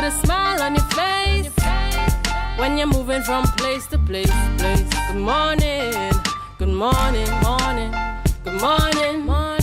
a smile on your face when you're moving from place to place. Good morning, good morning, morning, good morning, morning.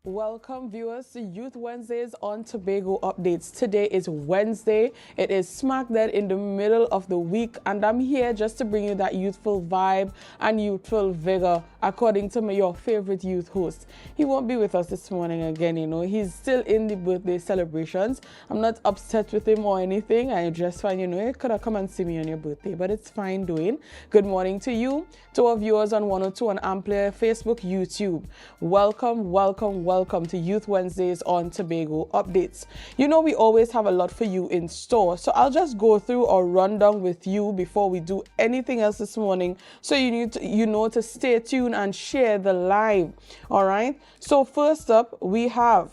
Welcome viewers to Youth Wednesdays on Tobago Updates. Today is Wednesday. It is smack dead in the middle of the week, and I'm here just to bring you that youthful vibe and youthful vigor according to your favorite youth host. He won't be with us this morning again, he's still in the birthday celebrations. I'm not upset with him or anything. I just find, you could have come and see me on your birthday, but it's fine doing. Good morning to you, to our viewers on 102 on AMPLIA, Facebook, YouTube. Welcome, welcome, welcome to Youth Wednesdays on Tobago Updates. We always have a lot for you in store, so I'll just go through or run down with you before we do anything else this morning, so you need to, to stay tuned and share the live. All right, so first up we have,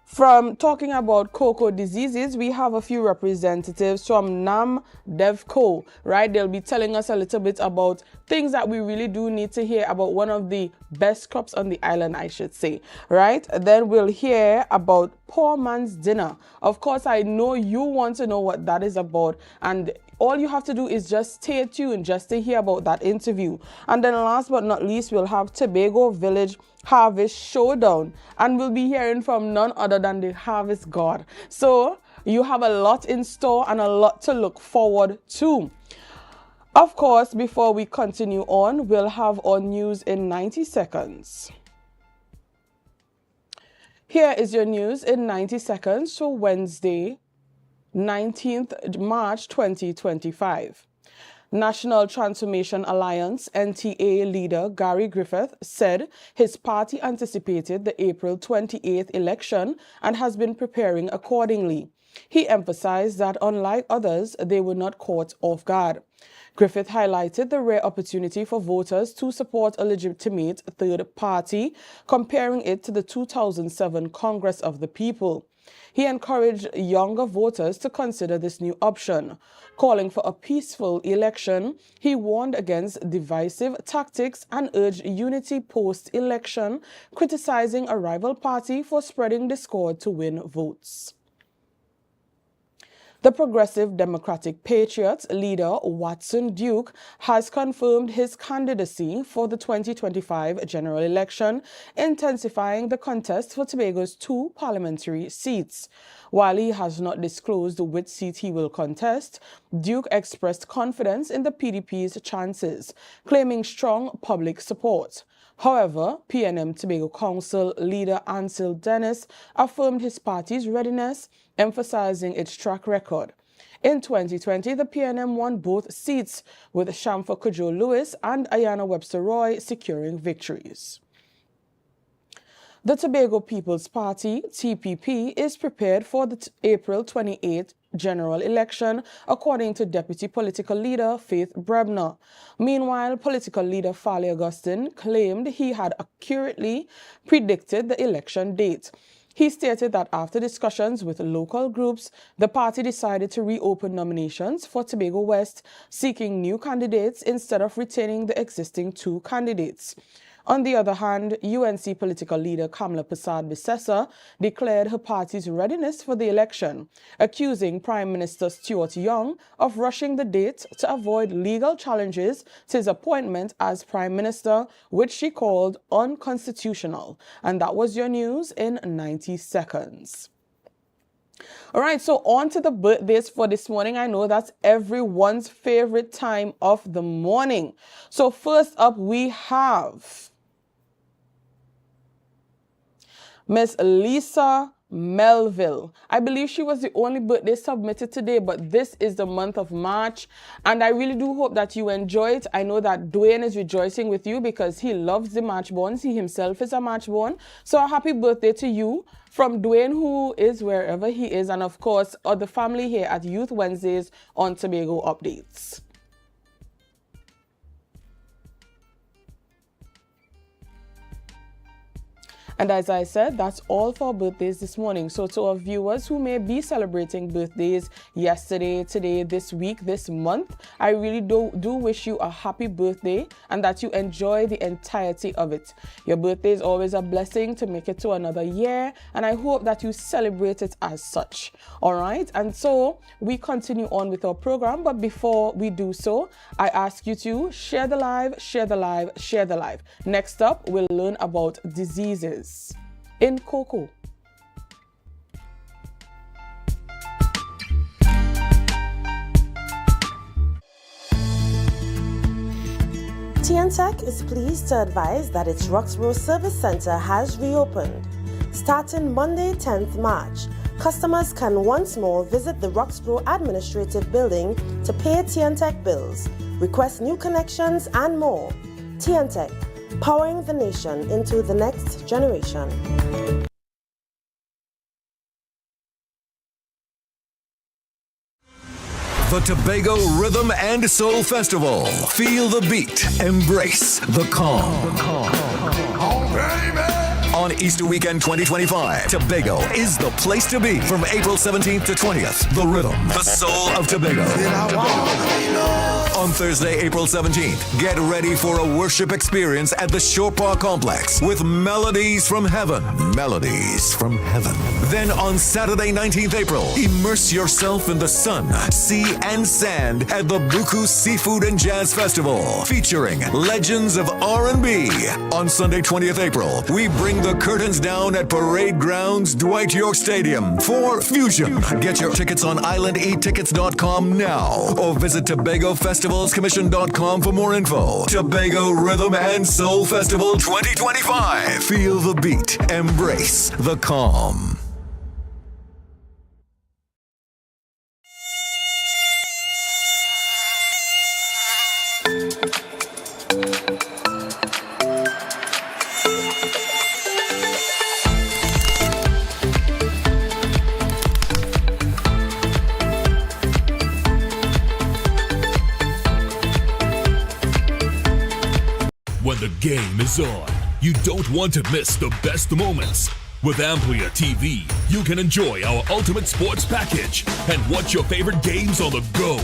from talking about cocoa diseases, we have a few representatives from NAM DevCo, right? They'll be telling us a little bit about things that we really do need to hear about one of the best crops on the island, I should say, right? Then we'll hear about Poor Man's Dinner. Of course, I know you want to know what that is about, and all you have to do is just stay tuned just to hear about that interview. And then last but not least, we'll have Tobago Village Harvest Showdown, and we'll be hearing from none other than the Harvest God. So you have a lot in store and a lot to look forward to. Of course, before we continue on, we'll have our news in 90 seconds. Here is your news in 90 seconds for Wednesday, 19th March 2025. National Transformation Alliance (NTA) leader Gary Griffith said his party anticipated the April 28th election and has been preparing accordingly. He emphasized that unlike others, they were not caught off guard. Griffith highlighted the rare opportunity for voters to support a legitimate third party, comparing it to the 2007 Congress of the People. He encouraged younger voters to consider this new option. Calling for a peaceful election, he warned against divisive tactics and urged unity post-election, criticizing a rival party for spreading discord to win votes. The Progressive Democratic Patriots leader Watson Duke has confirmed his candidacy for the 2025 general election, intensifying the contest for Tobago's 2 parliamentary seats. While he has not disclosed which seat he will contest, Duke expressed confidence in the PDP's chances, claiming strong public support. However, PNM Tobago Council leader Ansel Dennis affirmed his party's readiness, emphasizing its track record. In 2020, the PNM won both seats, with Shamfa Kojo Lewis and Ayana Webster Roy securing victories. The Tobago People's Party, TPP, is prepared for the April 28th general election, according to Deputy Political Leader Faith Brebner. Meanwhile, Political Leader Fali Augustine claimed he had accurately predicted the election date. He stated that after discussions with local groups, the party decided to reopen nominations for Tobago West, seeking new candidates instead of retaining the existing 2 candidates. On the other hand, UNC political leader Kamala Persad-Bissessar declared her party's readiness for the election, accusing Prime Minister Stuart Young of rushing the date to avoid legal challenges to his appointment as Prime Minister, which she called unconstitutional. And that was your news in 90 seconds. All right, so on to the birthdays for this morning. I know that's everyone's favorite time of the morning. So first up, we have Miss Lisa Melville. I believe she was the only birthday submitted today, but this is the month of March, and I really do hope that you enjoy it. I know that Dwayne is rejoicing with you because he loves the Marchborns. He himself is a Marchborn. So a happy birthday to you from Dwayne, who is wherever he is, and of course, the family here at Youth Wednesdays on Tobago Updates. And as I said, that's all for birthdays this morning. So to our viewers who may be celebrating birthdays yesterday, today, this week, this month, I really do wish you a happy birthday and that you enjoy the entirety of it. Your birthday is always a blessing to make it to another year, and I hope that you celebrate it as such. All right, and so we continue on with our program, but before we do so, I ask you to share the live, share the live, share the live. Next up, we'll learn about diseases in cocoa. TNTech is pleased to advise that its Roxborough Service Center has reopened. Starting Monday, 10th March, customers can once more visit the Roxborough Administrative Building to pay TNTech bills, request new connections, and more. TNTech, powering the nation into the next generation. The Tobago Rhythm and Soul Festival. Feel the beat. Embrace the calm. On Easter Weekend 2025, Tobago is the place to be. From April 17th to 20th, the rhythm, the soul of Tobago. On Thursday, April 17th, get ready for a worship experience at the Shore Park Complex with Melodies from Heaven. Melodies from Heaven. Then on Saturday, 19th April, immerse yourself in the sun, sea, and sand at the Buku Seafood and Jazz Festival, featuring legends of R&B. On Sunday, 20th April, we bring the curtains down at Parade Grounds, Dwight York Stadium for Fusion. Get your tickets on islandetickets.com now or visit TobagoFestivalsCommission.com for more info. Tobago Rhythm and Soul Festival 2025. Feel the beat. Embrace the calm. When the game is on, you don't want to miss the best moments. With AMPLIA TV, you can enjoy our ultimate sports package and watch your favorite games on the go.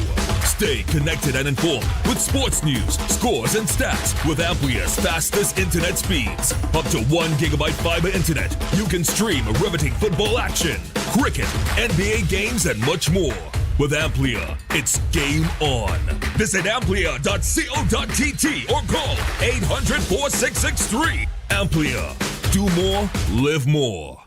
Stay connected and informed with sports news, scores, and stats with AMPLIA's fastest internet speeds. Up to 1 gigabyte fiber internet, you can stream riveting football action, cricket, NBA games, and much more. With AMPLIA, it's game on. Visit amplia.co.tt or call 800-4663. AMPLIA. Do more, live more.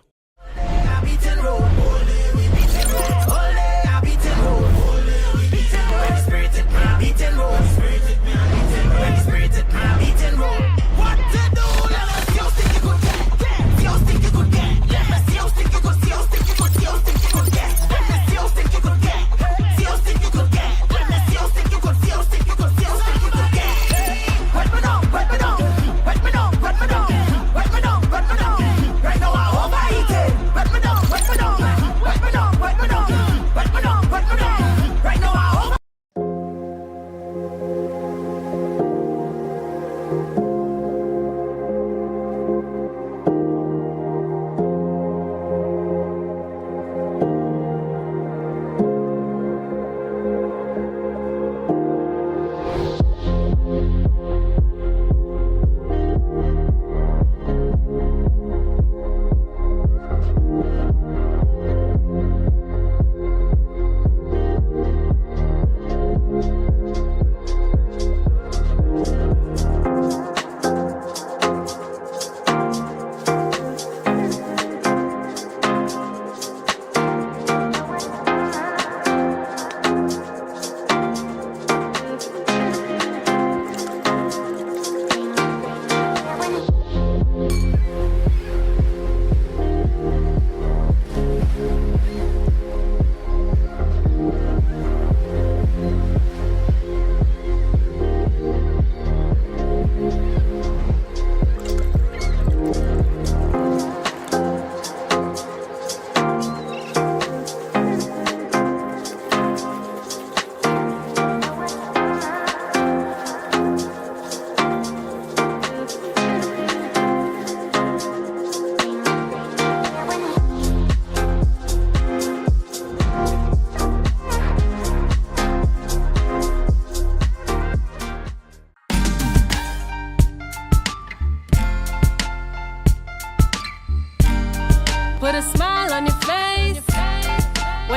Right now I'm over here.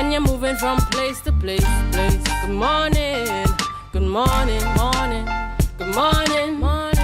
when you're moving from place to place, place. Good morning, good morning, morning, good morning, morning.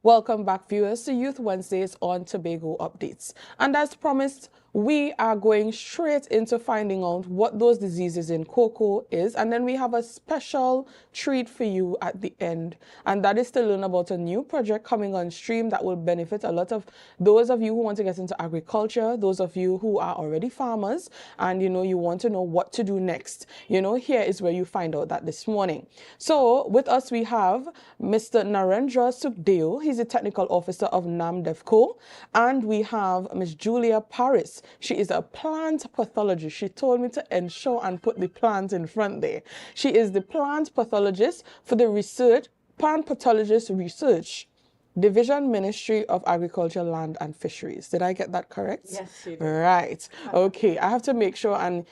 Welcome back, viewers, to Youth Wednesdays on Tobago Updates. And as promised, we are going straight into finding out what those diseases in cocoa is, and then we have a special treat for you at the end, and that is to learn about a new project coming on stream that will benefit a lot of those of you who want to get into agriculture, those of you who are already farmers, and you want to know what to do next. Here is where you find out that this morning. So with us we have Mr. Narendra Sukhdeo. He's the technical officer of NAMDEFCO, and we have Ms. Julia Paris. She is a plant pathologist. She told me to ensure and put the plant in front there. She is the plant pathologist for the Plant Pathologist Research Division, Ministry of Agriculture, Land and Fisheries. Did I get that correct? Yes, you did. Right. Okay. I have to make sure and,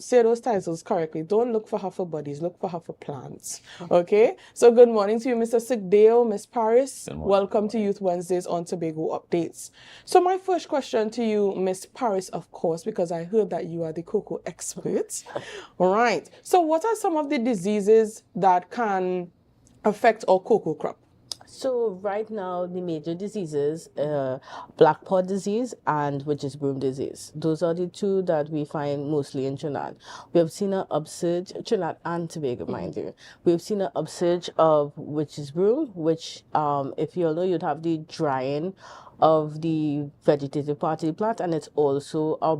say those titles correctly. Don't look for her for bodies. Look for her for plants. Okay. So good morning to you, Mr. Sukhdeo, Ms. Paris. Welcome to Youth Wednesdays on Tobago Updates. So my first question to you, Ms. Paris, of course, because I heard that you are the cocoa expert. All right. So what are some of the diseases that can affect our cocoa crop? So right now, the major diseases, black pod disease and witch's broom disease. Those are the two that we find mostly in Trinidad. We have seen an upsurge, Trinidad and Tobago, mind you. We've seen an upsurge of witch's broom, which, if you all know, you'd have the drying of the vegetative part of the plant, and it's also a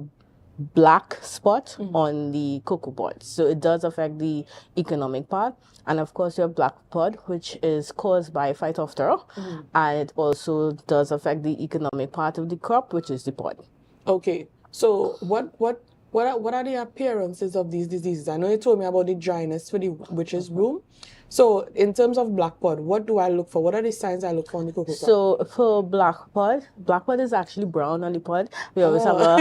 black spot on the cocoa pod. So it does affect the economic part. And of course, you have black pod, which is caused by Phytophthora, and it also does affect the economic part of the crop, which is the pod. Okay, so what are the appearances of these diseases? I know you told me about the dryness for the witch's broom. So in terms of black pod, what do I look for? What are the signs I look for on the cocoa crop? So for black pod is actually brown on the pod. We always have a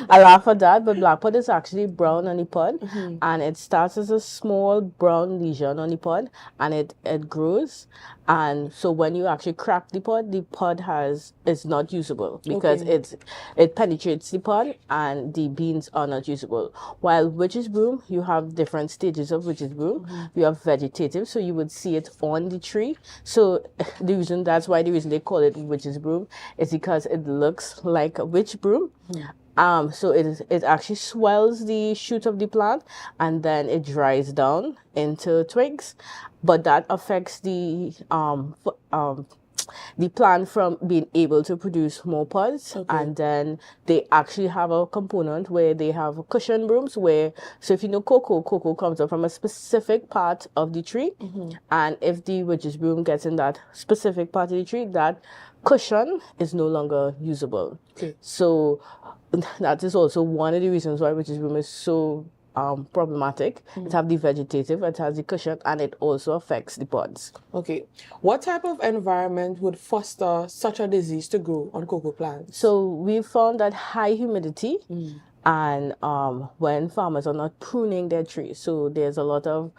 laugh at that, but black pod is actually brown on the pod, and it starts as a small brown lesion on the pod, and it grows. And so when you actually crack the pod is not usable because it penetrates the pod and the beans are not usable. While witch's broom, you have different stages of witch's broom. You have vegetative, so you would see it on the tree. So that's why the reason they call it witch's broom is because it looks like a witch broom. So it actually swells the shoot of the plant and then it dries down into twigs, but that affects the plant from being able to produce more pods. And then they actually have a component where they have cushion brooms so if you know cocoa comes up from a specific part of the tree, and if the witch's broom gets in that specific part of the tree, that cushion is no longer usable. So that is also one of the reasons why witch's broom is so problematic. It has the vegetative, it has the cushion, and it also affects the pods. Okay. What type of environment would foster such a disease to grow on cocoa plants? So we found that high humidity and when farmers are not pruning their trees, so there's a lot of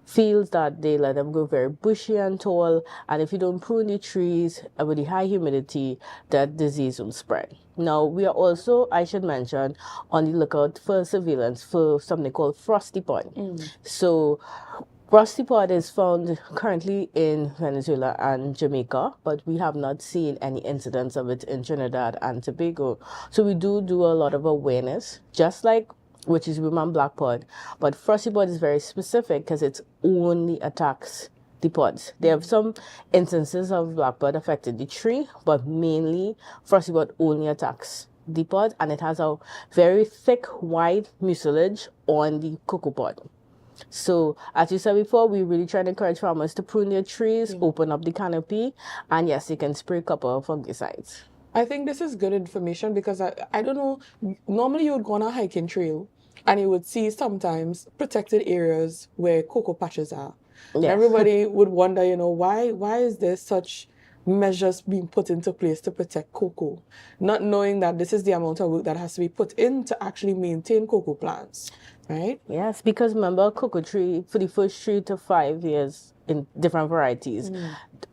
fields that they let them grow very bushy and tall, and if you don't prune the trees with the high humidity, that disease will spread. Now, we are also, I should mention, on the lookout for surveillance for something called frosty pod. So frosty pod is found currently in Venezuela and Jamaica, but we have not seen any incidents of it in Trinidad and Tobago. So we do a lot of awareness, just like witch's broom and black pod. But frosty pod is very specific because it only attacks the pods. There are some instances of black pod affecting the tree, but mainly frosty pod only attacks the pod, and it has a very thick, wide mucilage on the cocoa pod. So, as you said before, we really try to encourage farmers to prune their trees, open up the canopy, and yes, you can spray a couple of fungicides. I think this is good information because I don't know, normally you would go on a hiking trail and you would see sometimes protected areas where cocoa patches are. Yes. Everybody would wonder, why is there such measures being put into place to protect cocoa, not knowing that this is the amount of work that has to be put in to actually maintain cocoa plants, right? Yes, because remember, cocoa tree for the first 3 to 5 years in different varieties,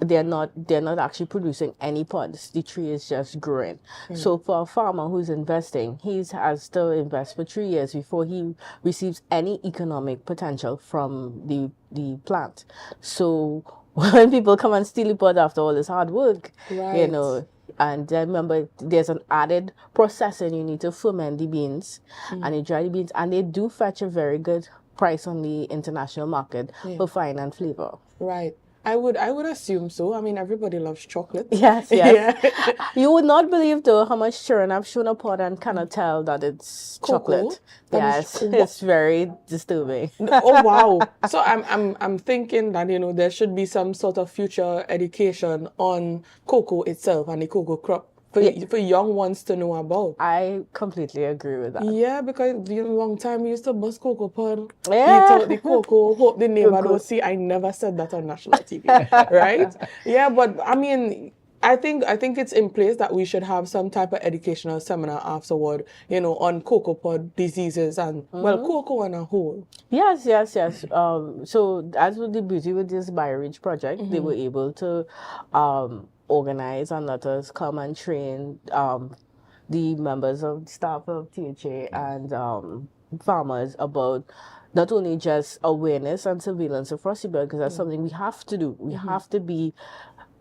they're not actually producing any pods. The tree is just growing. So for a farmer who's investing, he has to invest for 3 years before he receives any economic potential from the plant. So when people come and steal the pod after all this hard work, you know. And remember, there's an added processing. You need to ferment the beans and you dry the beans, and they do fetch a very good price on the international market for fine and flavor. Right. I would assume so. I mean, everybody loves chocolate. Yes, yes. Yeah. You would not believe though how much children I've shown a pot and cannot tell that it's chocolate. Yes, it's very disturbing. Oh wow! So I'm thinking that, you know, there should be some sort of future education on cocoa itself and the cocoa crop for young ones to know about. I completely agree with that. Yeah, because a long time we used to bust cocoa pod, eat out the cocoa, hope the neighbor don't see. I never said that on national TV, right? Yeah, but I mean, I think it's in place that we should have some type of educational seminar afterward, you know, on cocoa pod diseases and well, cocoa on a whole. Yes. So as with the beauty with this BioReach project, they were able to organize and let us come and train the members of the staff of THA and farmers about not only just awareness and surveillance of frosty bud, because that's something we have to do. We have to be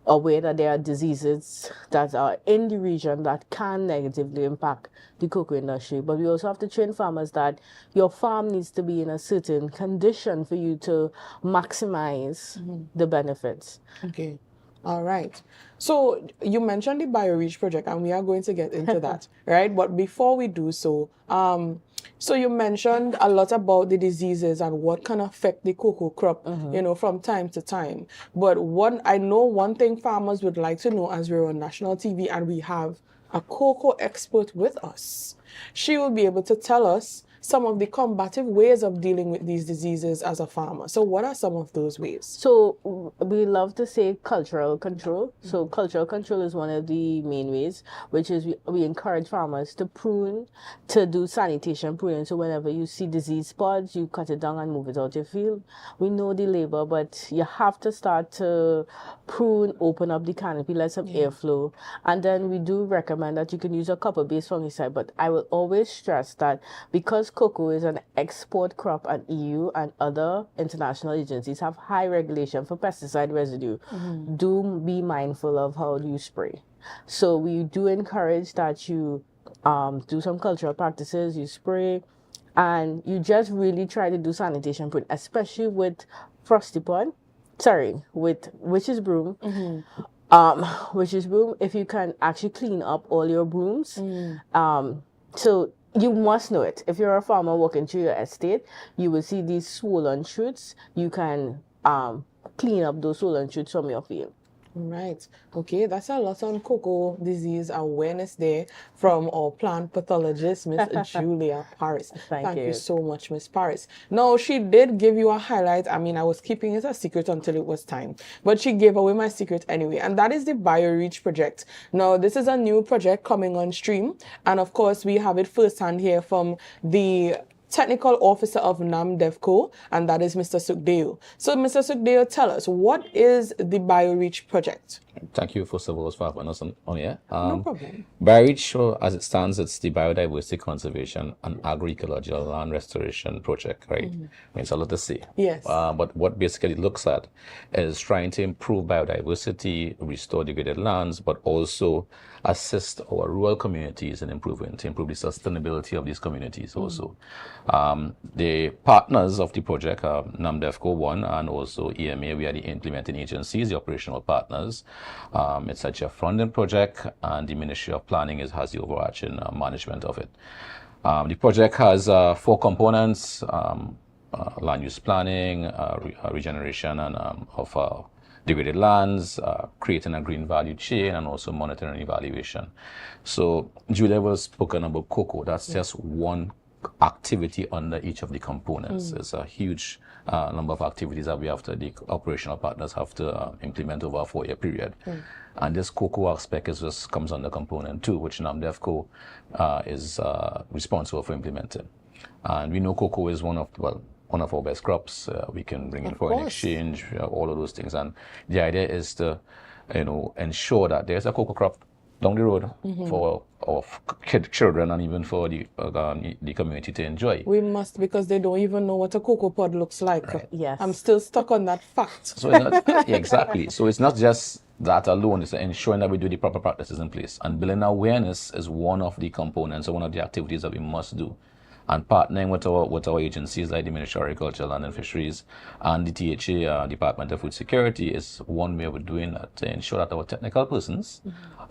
aware that there are diseases that are in the region that can negatively impact the cocoa industry. But we also have to train farmers that your farm needs to be in a certain condition for you to maximize the benefits. Okay. All right. So you mentioned the BioReach project, and we are going to get into that, right? But before we do so, so you mentioned a lot about the diseases and what can affect the cocoa crop, you know, from time to time. But I know one thing farmers would like to know, as we're on national TV and we have a cocoa expert with us. She will be able to tell us some of the combative ways of dealing with these diseases as a farmer. So what are some of those ways? So we love to say cultural control. So cultural control is one of the main ways, which is we encourage farmers to prune, to do sanitation pruning. So whenever you see disease spots, you cut it down and move it out your field. We know the labor, but you have to start to prune, open up the canopy, let some airflow. And then we do recommend that you can use a copper-based fungicide. But I will always stress that because cocoa is an export crop, and EU and other international agencies have high regulation for pesticide residue, do be mindful of how you spray. So we do encourage that you do some cultural practices, you spray, and you just really try to do sanitation prune, especially with with witch's broom. Witch's broom, if you can actually clean up all your brooms. So you must know it. If you're a farmer walking through your estate, you will see these swollen shoots. You can clean up those swollen shoots from your field. Right. Okay, that's a lot on cocoa disease awareness there from our plant pathologist, Miss Julia Paris. Thank you so much, Miss Paris. Now, she did give you a highlight. I mean, I was keeping it a secret until it was time, but she gave away my secret anyway, and that is the BioReach project. Now, this is a new project coming on stream, and of course, we have it firsthand here from the Technical Officer of NAMDEFCO, and that is Mr. Sukdeo. So, Mr. Sukdeo, tell us, what is the BioReach project? Thank you, first of all, for having us on here. No problem. BioReach, as it stands, it's the Biodiversity Conservation and Agroecological Land Restoration Project, right? I mean, it's a lot to say. Yes. But what basically it looks at is trying to improve biodiversity, restore degraded lands, but also assist our rural communities in to improve the sustainability of these communities also. The partners of the project are NAMDEFCO 1 and also EMA. We are the implementing agencies, the operational partners. It's such a funding project, and the Ministry of Planning has the overarching management of it. The project has 4 components: land use planning, regeneration and of degraded lands, creating a green value chain, and also monitoring and evaluation. So Julia was spoken about cocoa. That's just one activity under each of the components. It's a huge number of activities that the operational partners have to implement over a 4-year period. And this cocoa aspect comes under component 2, which NAMDEFCO is responsible for implementing. And we know cocoa is one of our best crops. We can bring in foreign exchange, all of those things. And the idea is to, ensure that there's a cocoa crop down the road for our children and even for the community to enjoy. We must, because they don't even know what a cocoa pod looks like. Right. Yes. I'm still stuck on that fact. So it's not, yeah, exactly. So it's not just that alone, it's ensuring that we do the proper practices in place. And building awareness is one of the components or one of the activities that we must do. And partnering with our agencies like the Ministry of Agriculture, Land and Fisheries, and the THA, Department of Food Security, is one way of doing that to ensure that our technical persons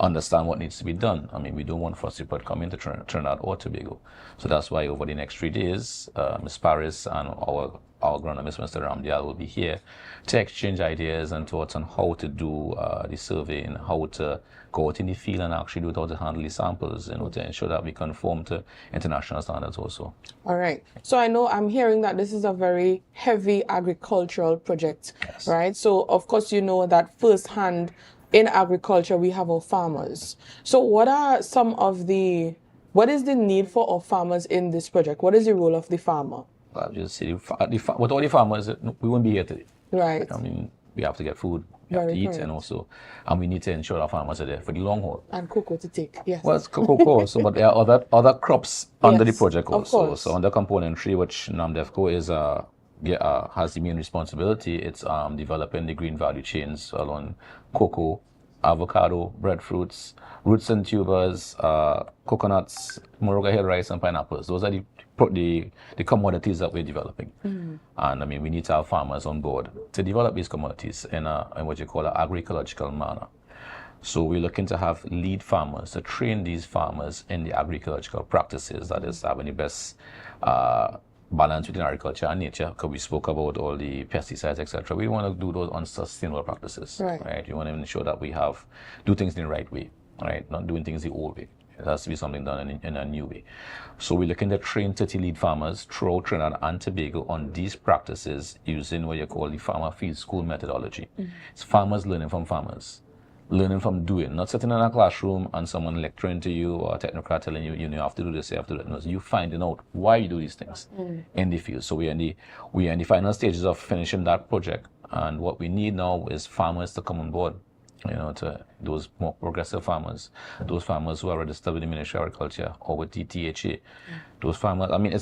understand what needs to be done. I mean, we don't want frosty pot coming to Trinidad or Tobago. So that's why over the next 3 days, Ms. Paris and our agronomist, Mr. Ramdial, will be here to exchange ideas and thoughts on how to do the survey and how to go out in the field and actually do it, how to handle the samples, to ensure that we conform to international standards also. All right. So I know I'm hearing that this is a very heavy agricultural project, Yes. right? So of course you know that firsthand in agriculture we have our farmers. So what is the need for our farmers in this project? What is the role of the farmer? I'll just say, with all the farmers, we won't be here today. Right. I mean, we have to get food, we have to eat, and we need to ensure our farmers are there for the long haul. And cocoa to take, yes. Well, it's cocoa also, but there are other crops under the project of also. course. So under component 3, which NAMDEFCO is has the main responsibility, it's developing the green value chains along cocoa, avocado, breadfruits, roots and tubers, coconuts, Moruga Hill rice, and pineapples. Those are the commodities that we're developing. And I mean, we need to have farmers on board to develop these commodities in what you call an agroecological manner. So we're looking to have lead farmers, to train these farmers in the agroecological practices, that is having the best balance between agriculture and nature, because we spoke about all the pesticides, etc. We want to do those unsustainable practices, right? We want to ensure that we do things in the right way, right? Not doing things the old way. It has to be something done in a new way. So we're looking to train 30 lead farmers throughout Trinidad and Tobago on these practices using what you call the farmer field school methodology. It's farmers learning from farmers, learning from doing, not sitting in a classroom and someone lecturing to you or a technocrat telling you, you have to do this, you have to do that. No, you finding out why you do these things in the field. So we're in the final stages of finishing that project, and what we need now is farmers to come on board. To those more progressive farmers, those farmers who are registered with the Ministry of Agriculture or with the THA. Those farmers, I mean,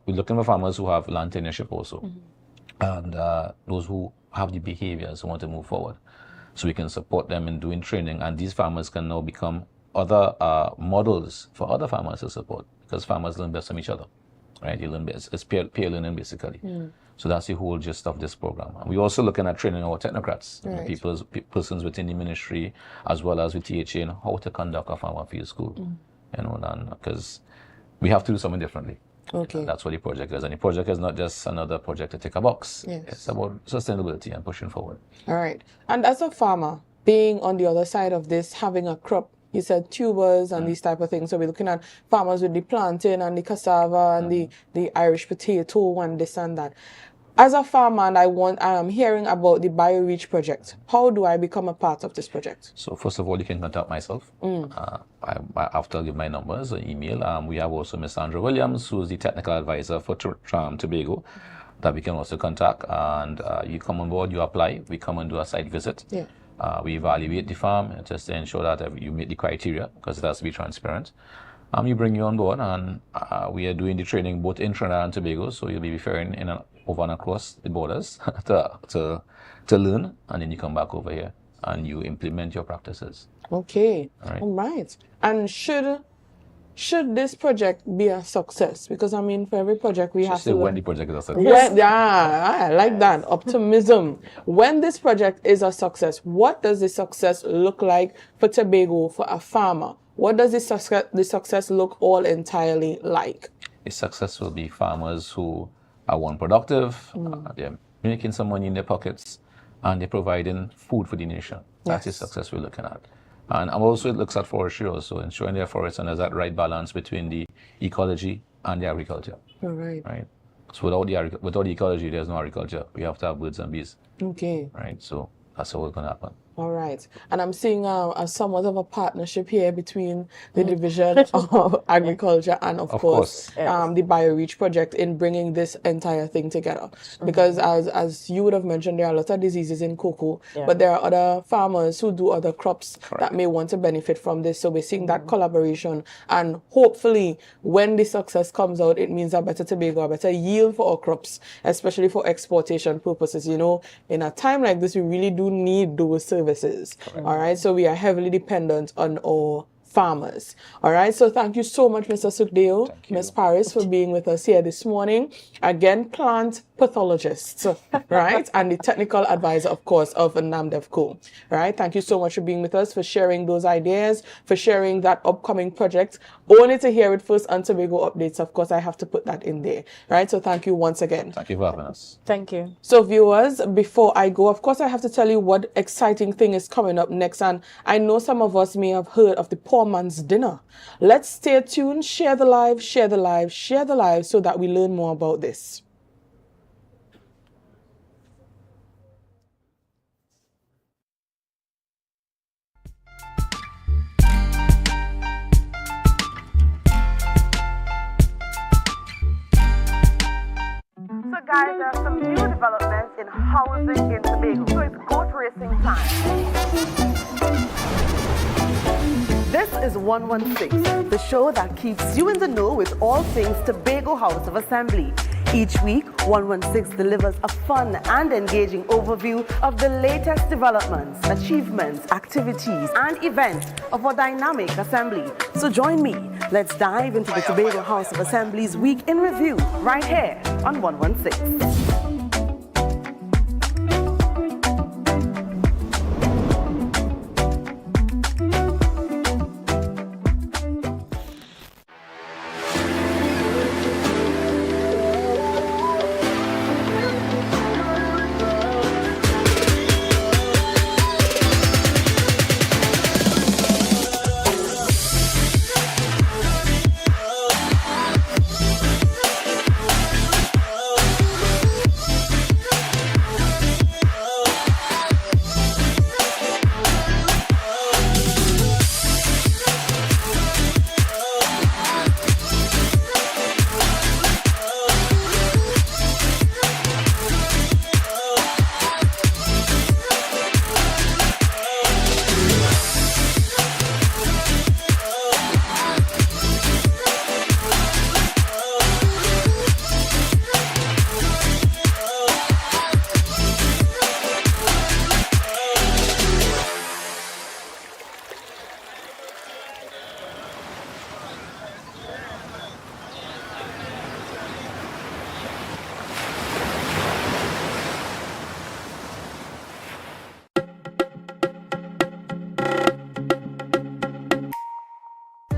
we're looking for farmers who have land tenureship also, and those who have the behaviors who want to move forward. So we can support them in doing training, and these farmers can now become other models for other farmers to support, because farmers learn best from each other, right? You learn best. It's peer learning basically. So that's the whole gist of this program. And we're also looking at training our technocrats, persons within the ministry, as well as with THA, in how to conduct a farmer field school. Because we have to do something differently. Okay. That's what the project is. And the project is not just another project to tick a box. Yes. It's about sustainability and pushing forward. All right. And as a farmer, being on the other side of this, having a crop, you said tubers and these type of things. So we're looking at farmers with the plantain and the cassava and the Irish potato and this and that. As a farmer, and I am hearing about the BioReach project. How do I become a part of this project? So first of all, you can contact myself. After I'll give my numbers or email. We have also Ms. Sandra Williams, who is the technical advisor for Tobago, that we can also contact. And you come on board, you apply. We come and do a site visit. Yeah. We evaluate the farm just to ensure that you meet the criteria, because it has to be transparent. We bring you on board, and we are doing the training both in Trinidad and Tobago, so you'll be referring over and across the borders to learn, and then you come back over here and you implement your practices. Okay. All right. And should this project be a success? Because I mean, for every project we have to when the project is a success. I like that optimism. When this project is a success, what does the success look like for Tobago, for a farmer? What does the success look all entirely like? A success will be farmers who are productive, they're making some money in their pockets, and they're providing food for the nation. That's the success we're looking at. And also it looks at forestry also, ensuring their forests and there's that right balance between the ecology and the agriculture. All right. Right. So without the ecology, there's no agriculture. We have to have birds and bees. Okay. Right. So that's how it's gonna happen. All right. And I'm seeing somewhat of a partnership here between the Division of Agriculture and, of course. The BioReach project in bringing this entire thing together. Because as you would have mentioned, there are a lot of diseases in cocoa, but there are other farmers who do other crops that may want to benefit from this. So we're seeing that collaboration. And hopefully, when the success comes out, it means a better Tobago, a better yield for our crops, especially for exportation purposes. You know, in a time like this, we really do need those services. All right, so we are heavily dependent on our farmers. All right, so thank you so much, Mr. Sukdeo, Ms. Paris, for being with us here this morning. Again, plant pathologist, right, and the technical advisor, of course, of NAMDEVCO. All right, thank you so much for being with us, for sharing those ideas, for sharing that upcoming project. Only to hear it first on Tobago Updates. Of course, I have to put that in there. Right, so thank you once again. Thank you for having us. Thank you. So viewers, before I go, of course, I have to tell you what exciting thing is coming up next. And I know some of us may have heard of the Poor Man's Dinner. Let's stay tuned, share the live, share the live, share the live so that we learn more about this. So guys, there are some new developments in housing in Tobago. So it's goat racing time. This is 116, the show that keeps you in the know with all things Tobago House of Assembly. Each week, 116 delivers a fun and engaging overview of the latest developments, achievements, activities, and events of our dynamic assembly. So join me. Let's dive into the Tobago House of Assembly's Week in Review right here on 116.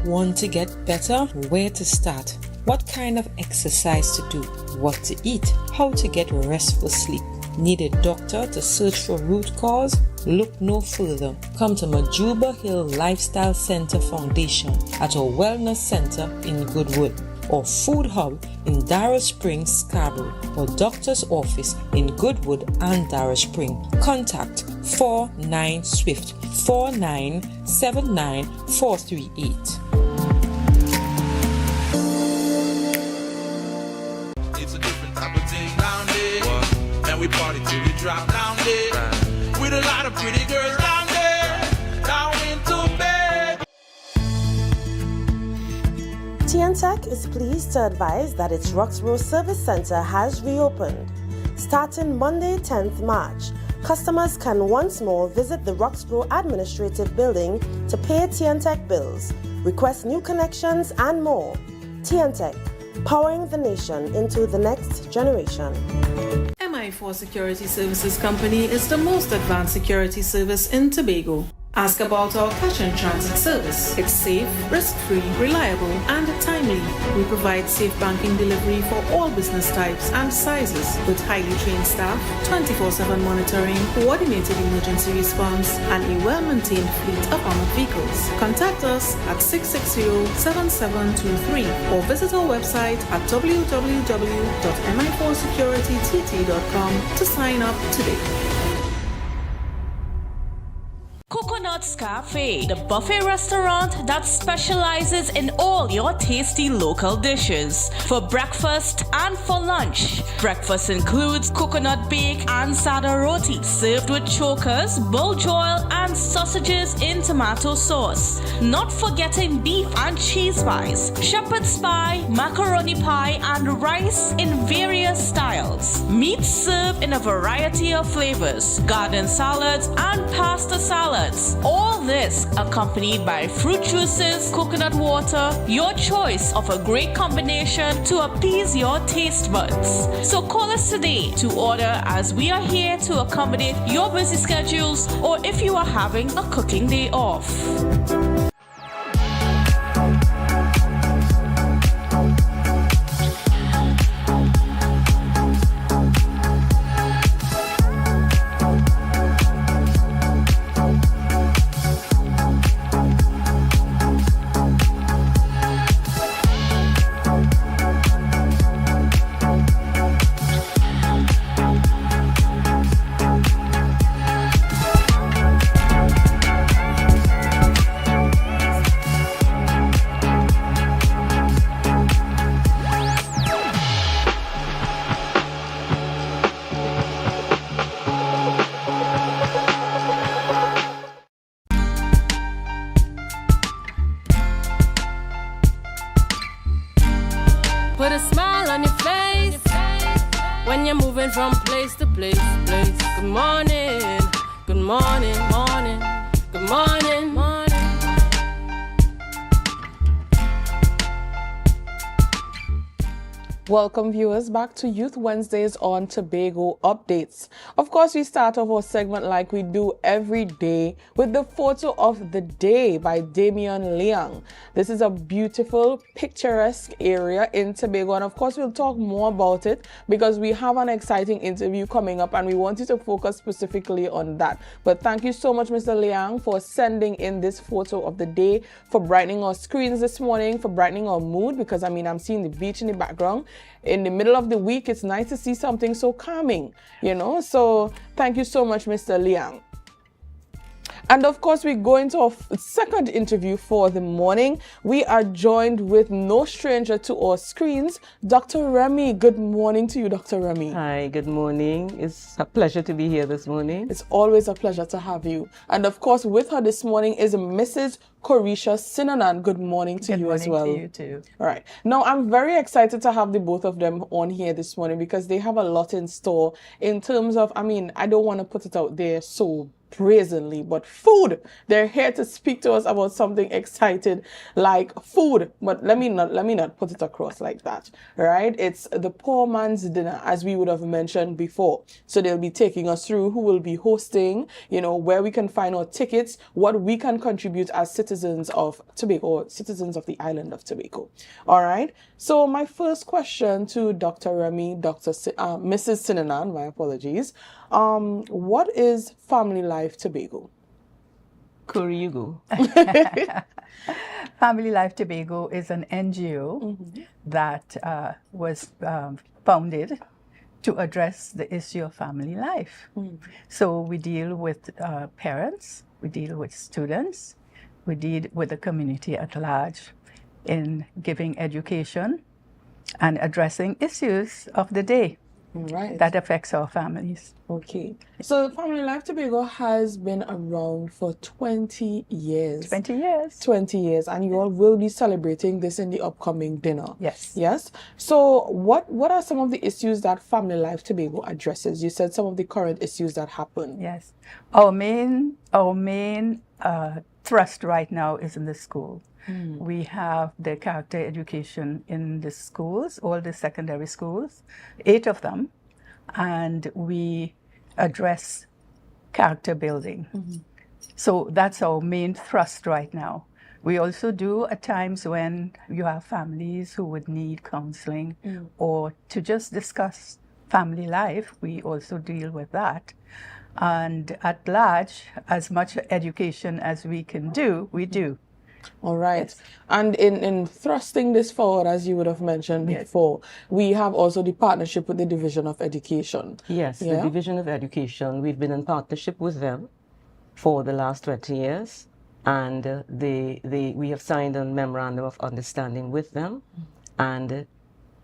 Want to get better? Where to start? What kind of exercise to do? What to eat? How to get restful sleep? Need a doctor to search for root cause? Look no further. Come to Majuba Hill Lifestyle Center Foundation at our Wellness Center in Goodwood, or Food Hub in Darrow Springs, Scarborough, or Doctor's Office in Goodwood and Darrow Spring. Contact 49SWIFT 4979438. It's a different type of thing down there. And we party till we drop down there. With a lot of pretty girls down there. Down in Tobago. TNTech is pleased to advise that its Roxborough Service Center has reopened. Starting Monday, 10th March, customers can once more visit the Roxborough Administrative Building to pay TNTech bills, request new connections, and more. TNTech, powering the nation into the next generation. MI4 Security Services Company is the most advanced security service in Tobago. Ask about our cash and transit service. It's safe, risk-free, reliable, and timely. We provide safe banking delivery for all business types and sizes with highly trained staff, 24/7 monitoring, coordinated emergency response, and a well-maintained fleet of armored vehicles. Contact us at 660-7723 or visit our website at www.mi4securitytt.com to sign up today. Coconut's Cafe, the buffet restaurant that specializes in all your tasty local dishes. For breakfast and for lunch. Breakfast includes coconut bake and sada roti, served with chokers, bull joil, and sausages in tomato sauce. Not forgetting beef and cheese pies, shepherd's pie, macaroni pie, and rice in various styles. Meat served in a variety of flavors, garden salads, and pasta salads. All this accompanied by fruit juices, coconut water, your choice of a great combination to appease your taste buds. So call us today to order, as we are here to accommodate your busy schedules or if you are having a cooking day off. Put a smile on your face when you're moving from place to place. Good morning, good morning, morning, good morning, morning. Welcome viewers back to Youth Wednesdays on Tobago Updates. Of course, we start off our segment like we do every day with the photo of the day by Damian Liang. This is a beautiful, picturesque area in Tobago, and of course we'll talk more about it because we have an exciting interview coming up and we want you to focus specifically on that. But thank you so much, Mr. Liang, for sending in this photo of the day, for brightening our screens this morning, for brightening our mood, because I mean, I'm seeing the beach in the background. In the middle of the week, it's nice to see something so calming, you know. So thank you so much, Mr. Liang. And of course, we go into our second interview for the morning. We are joined with no stranger to our screens, Dr. Remy. Good morning to you, Dr. Remy. Hi, good morning. It's a pleasure to be here this morning. It's always a pleasure to have you. And of course, with her this morning is Mrs. Korisha Sinanan. Good morning to you as well. Good morning to you too. All right. Now, I'm very excited to have the both of them on here this morning because they have a lot in store in terms of, I mean, I don't want to put it out there so brazenly, but food. They're here to speak to us about something exciting like food. But let me not put it across like that. Right? It's the poor man's dinner, as we would have mentioned before. So they'll be taking us through who will be hosting, you know, where we can find our tickets, what we can contribute as citizens of Tobago, or citizens of the island of Tobago. All right. So my first question to Dr. Remy, Mrs. Sinanan, my apologies. What is Family Life Tobago? Kuri, you go. Family Life Tobago is an NGO that was founded to address the issue of family life. So we deal with parents, we deal with students, we deal with the community at large in giving education and addressing issues of the day. Right. That affects our families. Okay. So Family Life Tobago has been around for 20 years. 20 years. 20 years. And you all will be celebrating this in the upcoming dinner. Yes. Yes. So what are some of the issues that Family Life Tobago addresses? You said some of the current issues that happen. Yes. Our main thrust right now is in the school. We have the character education in the schools, all the secondary schools, 8 of them, and we address character building. So that's our main thrust right now. We also do at times when you have families who would need counseling or to just discuss family life, we also deal with that. And at large, as much education as we can do, we do. All right. Yes. And in thrusting this forward, as you would have mentioned before, we have also the partnership with the Division of Education. Yes, the Division of Education. We've been in partnership with them for the last 20 years. And we have signed a memorandum of understanding with them. And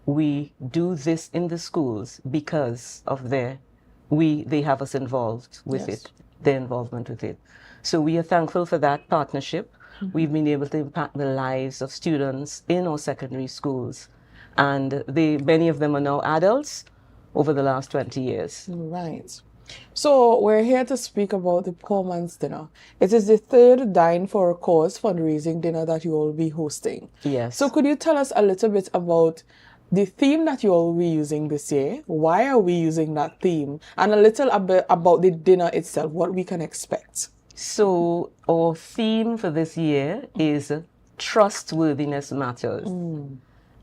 we do this in the schools because of they have us involved with it, their involvement with it. So we are thankful for that partnership. We've been able to impact the lives of students in our secondary schools. And many of them are now adults over the last 20 years. Right. So we're here to speak about the Poor Man's Dinner. It is the third Dine for a Cause fundraising dinner that you all will be hosting. Yes. So could you tell us a little bit about the theme that you all will be using this year? Why are we using that theme? And a little bit about the dinner itself, what we can expect. So our theme for this year is Trustworthiness Matters.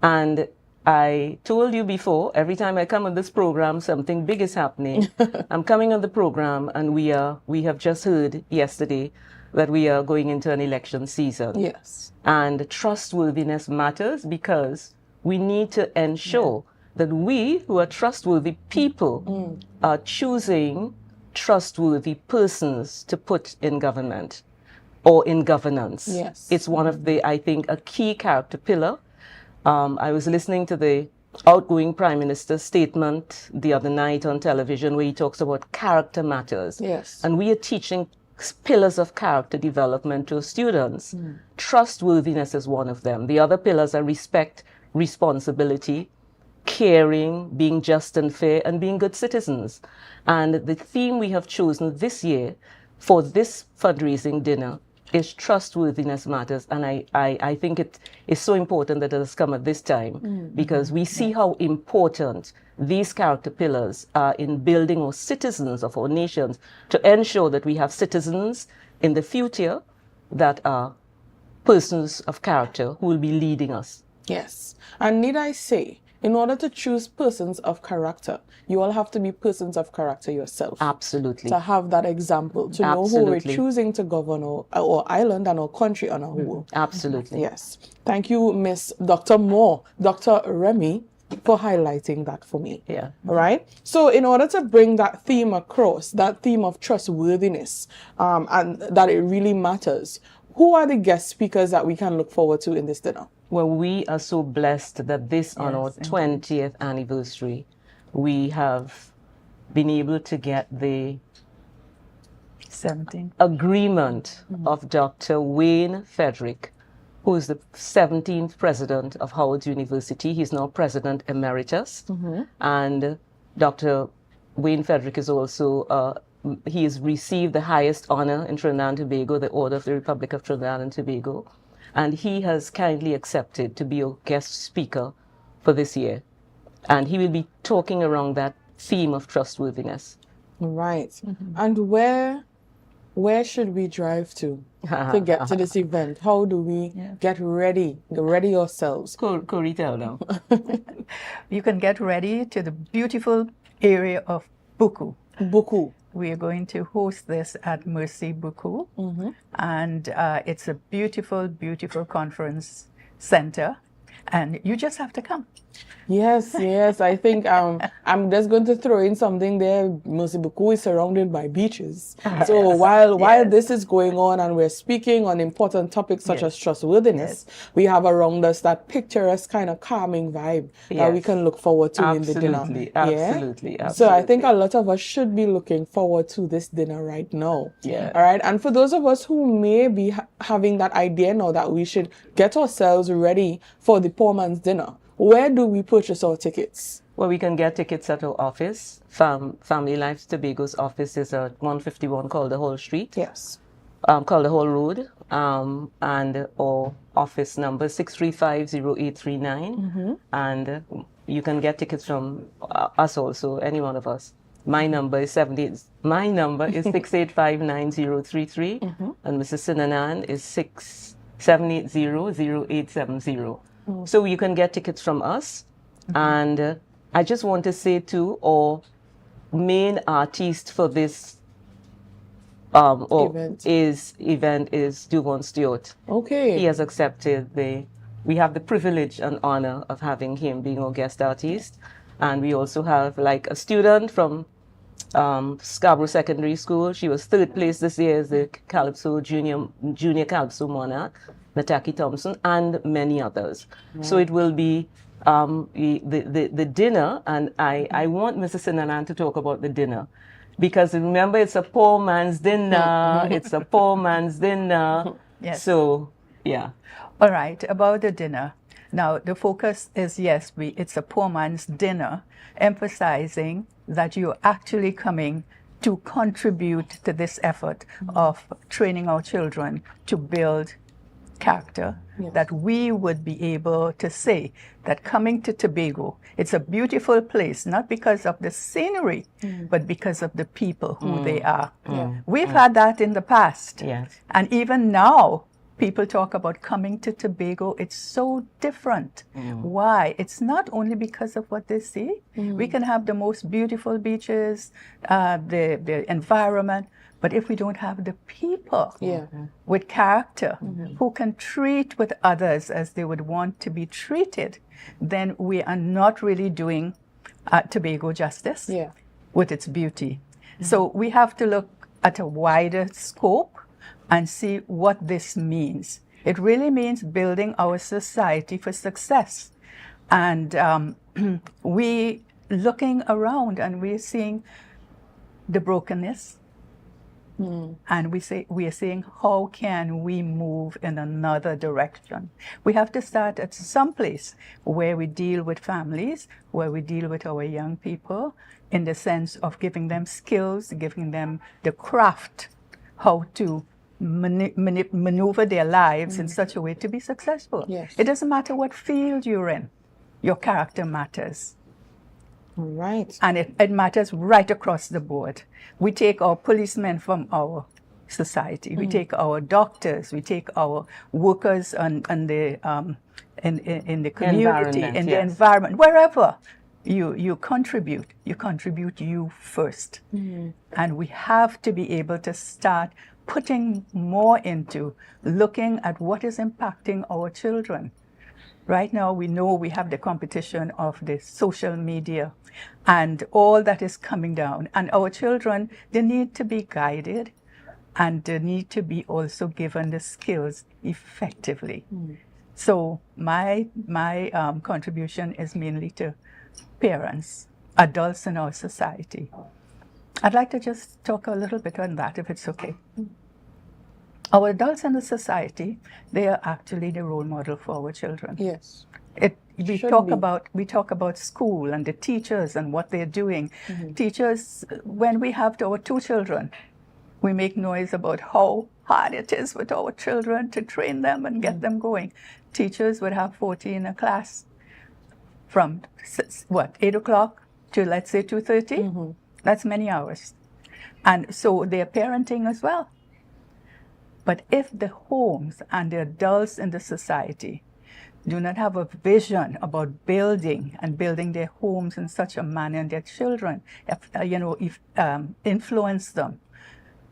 And I told you before, every time I come on this program, something big is happening. I'm coming on the program and we have just heard yesterday that we are going into an election season. Yes. And trustworthiness matters because we need to ensure that we who are trustworthy people are choosing trustworthy persons to put in government or in governance. Yes. It's one of the, I think, a key character pillar. I was listening to the outgoing Prime Minister's statement the other night on television where he talks about character matters. Yes. And we are teaching pillars of character development to students. Trustworthiness is one of them. The other pillars are respect, responsibility, caring, being just and fair, and being good citizens. And the theme we have chosen this year for this fundraising dinner is Trustworthiness Matters. And I think it is so important that it has come at this time because we see how important these character pillars are in building our citizens of our nations to ensure that we have citizens in the future that are persons of character who will be leading us. Yes. And need I say, in order to choose persons of character, you all have to be persons of character yourself. Absolutely. To have that example, to know who we're choosing to govern our island and our country on a whole. Absolutely. Yes. Thank you, Miss Dr. Moore, Dr. Remy, for highlighting that for me. Yeah. All right. So in order to bring that theme across, that theme of trustworthiness, and that it really matters, who are the guest speakers that we can look forward to in this dinner? Well, we are so blessed that on our 20th anniversary, we have been able to get the 17th agreement of Dr. Wayne Frederick, who is the 17th president of Howard University. He's now president emeritus. And Dr. Wayne Frederick is also, he has received the highest honor in Trinidad and Tobago, the Order of the Republic of Trinidad and Tobago. And he has kindly accepted to be a guest speaker for this year. And he will be talking around that theme of trustworthiness. Right. And where should we drive to get to this event? How do we get ready ourselves? Corey, tell now. You can get ready to the beautiful area of Buku. Buku. We are going to host this at Mercy Buku. And it's a beautiful, beautiful conference center. And you just have to come. Yes, yes. I think I'm just going to throw in something there. Mercy Buku is surrounded by beaches. So while this is going on and we're speaking on important topics such as trustworthiness, we have around us that picturesque kind of calming vibe that we can look forward to in the dinner. Absolutely. So I think a lot of us should be looking forward to this dinner right now. Yeah. All right. And for those of us who may be having that idea now that we should get ourselves ready for the Poor Man's Dinner, where do we purchase our tickets? Well, we can get tickets at our office. Family Life Tobago's office is at 151 Calder Hall Street. Yes. Calder Hall Road. And our office number 635-0839. And you can get tickets from us also, any one of us. My number is 6859033, and Mrs. Sinanan is 7800870. So you can get tickets from us. And I just want to say too, our main artist for this event is Duvon Stewart. Okay. He has accepted we have the privilege and honor of having him being our guest artist. And we also have like a student from Scarborough Secondary School. She was 3rd place this year as the Calypso Junior Calypso Monarch, Nataki Thompson, and many others. So it will be the dinner, and I want Mrs. Sinanan to talk about the dinner. Because remember, it's a poor man's dinner. It's a poor man's dinner. Yes. So, yeah. All right, about the dinner. Now, the focus is, yes, it's a poor man's dinner, emphasizing that you're actually coming to contribute to this effort of training our children to build character, that we would be able to say that coming to Tobago, it's a beautiful place, not because of the scenery, but because of the people who they are. We've had that in the past. Yes. And even now, people talk about coming to Tobago. It's so different. Why? It's not only because of what they see. We can have the most beautiful beaches, the environment, but if we don't have the people with character who can treat with others as they would want to be treated, then we are not really doing Tobago justice with its beauty. So we have to look at a wider scope and see what this means. It really means building our society for success. And we looking around and we're seeing the brokenness. And we are saying, how can we move in another direction? We have to start at some place where we deal with families, where we deal with our young people, in the sense of giving them skills, giving them the craft, how to maneuver their lives in such a way to be successful. It doesn't matter what field you're in, your character matters. Right. And it matters right across the board. We take our policemen from our society. We take our doctors. We take our workers in the community, in the environment, wherever you contribute. You contribute you first. And we have to be able to start putting more into looking at what is impacting our children. Right now, we know we have the competition of the social media and all that is coming down. And our children, they need to be guided and they need to be also given the skills effectively. So my contribution is mainly to parents, adults in our society. I'd like to just talk a little bit on that, if it's okay. Our adults in the society, they are actually the role model for our children. Yes. We talk about school and the teachers and what they're doing. Teachers, when we have our 2 children, we make noise about how hard it is with our children to train them and get them going. Teachers would have 40 in a class from 8 o'clock to, let's say, 2:30. That's many hours. And so they're parenting as well. But if the homes and the adults in the society do not have a vision about building their homes in such a manner, and their children, influence them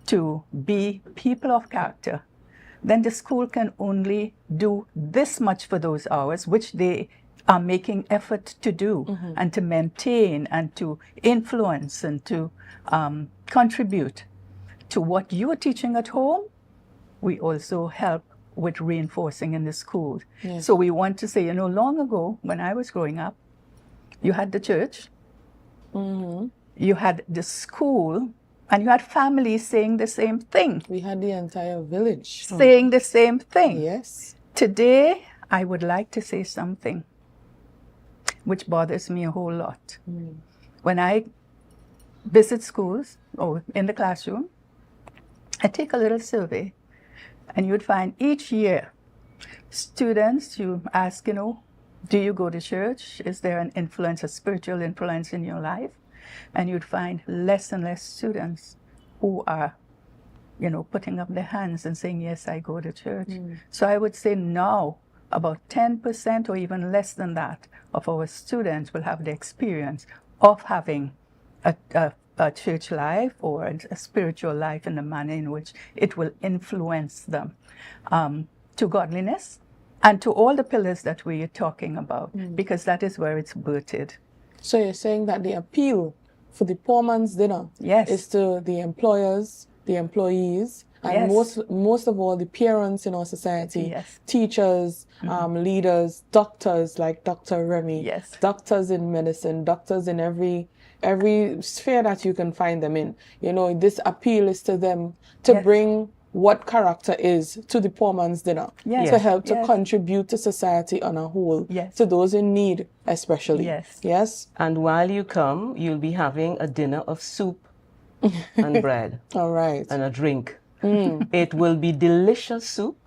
to be people of character, then the school can only do this much for those hours, which they are making effort to do and to maintain and to influence and to contribute to what you are teaching at home. We also help with reinforcing in the school. So we want to say, long ago, when I was growing up, you had the church, you had the school, and you had families saying the same thing. We had the entire village saying the same thing. Yes. Today, I would like to say something which bothers me a whole lot. When I visit schools or in the classroom, I take a little survey. And you'd find each year, students, you ask, do you go to church? Is there an influence, a spiritual influence in your life? and you'd find less and less students who are, putting up their hands and saying, yes, I go to church. So I would say now about 10% or even less than that of our students will have the experience of having a church life or a spiritual life in the manner in which it will influence them to godliness and to all the pillars that we are talking about, because that is where it's birthed. So you're saying that the appeal for the poor man's dinner is to the employers, the employees, and most of all the parents in our society, teachers, leaders, doctors like Dr. Remy, doctors in medicine, doctors in every sphere that you can find them in. This appeal is to them to bring what character is to the poor man's dinner, to help to contribute to society on a whole, to those in need especially. Yes. And while you come, you'll be having a dinner of soup and bread. All right. And a drink. It will be delicious soup,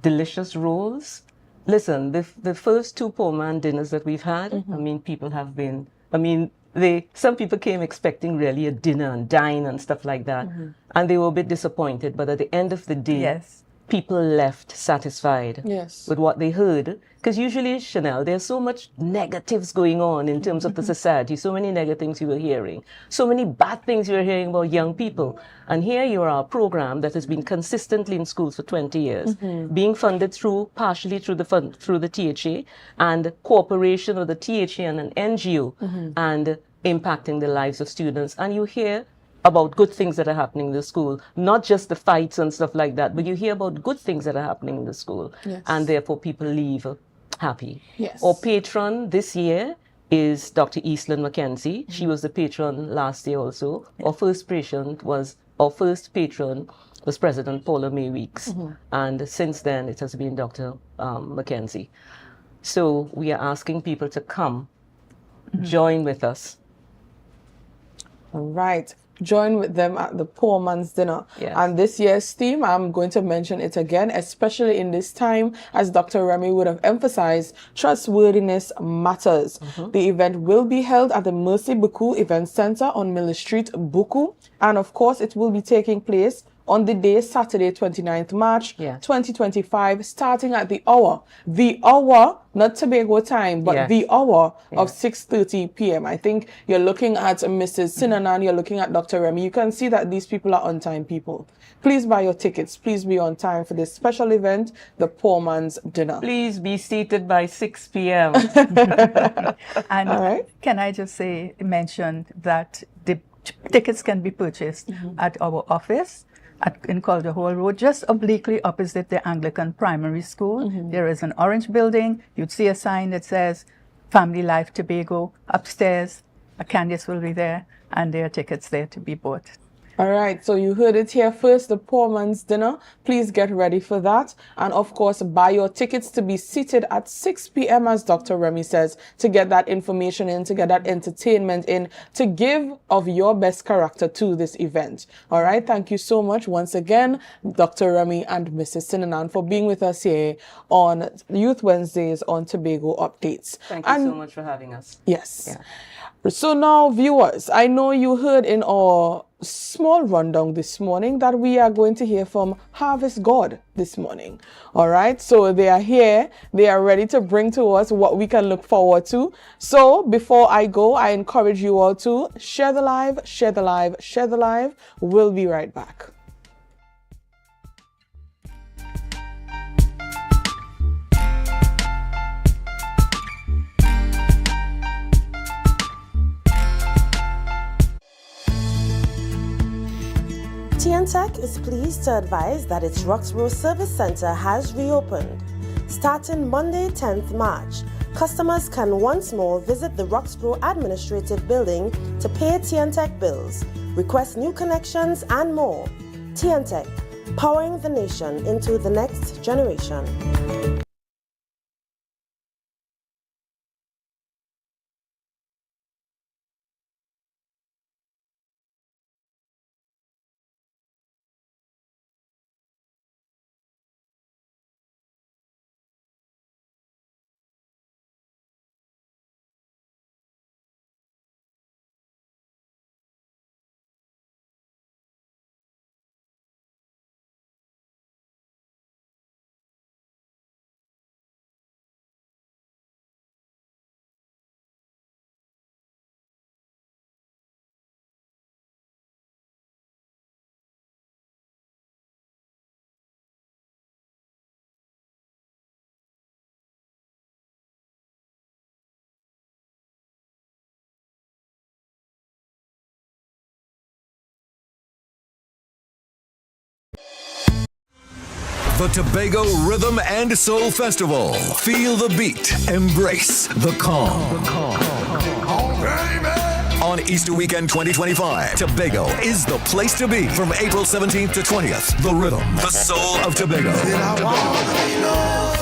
delicious rolls. Listen, the first 2 poor man dinners that we've had, people have been, some people came expecting really a dinner and dine and stuff like that. And they were a bit disappointed, but at the end of the day, people left satisfied with what they heard. Because usually, Chanel, there's so much negatives going on in terms of the society, so many negative things you were hearing, so many bad things you were hearing about young people. And here you are, a program that has been consistently in schools for 20 years, being funded partially through the THA and cooperation with the THA and an NGO, and impacting the lives of students. And you hear about good things that are happening in the school, not just the fights and stuff like that, but you hear about good things that are happening in the school, and therefore people leave happy. Our patron this year is Dr. Eastland Mackenzie. She was the patron last year also. Our first patron was President Paula May Weeks, and since then it has been Dr. Mackenzie. So we are asking people to come, join with us. All right. Join with them at the poor man's dinner. And this year's theme, I'm going to mention it again, especially in this time, as Dr. Remy would have emphasized, trustworthiness matters. The event will be held at the Mercy Buku Event Center on Miller Street, Buku. And of course, it will be taking place on the day Saturday, 29th March, 2025, starting at the hour, not Tobago time, but the hour of 6:30 p.m. I think you're looking at Mrs. Sinanan, you're looking at Dr. Remy. You can see that these people are on-time people. Please buy your tickets. Please be on time for this special event, the Poor Man's Dinner. Please be seated by 6 p.m. And can I just mention that the tickets can be purchased at our office in Calder Hall Road, just obliquely opposite the Anglican Primary School. There is an orange building. You'd see a sign that says Family Life Tobago. Upstairs, a Candice will be there, and there are tickets there to be bought. All right, so you heard it here first, the Poor Man's Dinner. Please get ready for that. And of course, buy your tickets to be seated at 6 p.m. as Dr. Remy says, to get that information in, to get that entertainment in, to give of your best character to this event. All right, thank you so much once again, Dr. Remy and Mrs. Sinanan, for being with us here on Youth Wednesdays on Tobago Updates. Thank you so much for having us. Yes. So now, viewers, I know you heard in our small rundown this morning that we are going to hear from Harvest God this morning. All right, so they are here. They are ready to bring to us what we can look forward to. So before I go, I encourage you all to share the live, share the live, share the live. We'll be right back. TNTech is pleased to advise that its Roxborough Service Center has reopened. Starting Monday, 10th March, customers can once more visit the Roxborough Administrative Building to pay TNTech bills, request new connections, and more. TNTech, powering the nation into the next generation. The Tobago Rhythm and Soul Festival. Feel the beat. Embrace the calm. On Easter weekend 2025, Tobago is the place to be from April 17th to 20th. The Rhythm, the Soul of Tobago.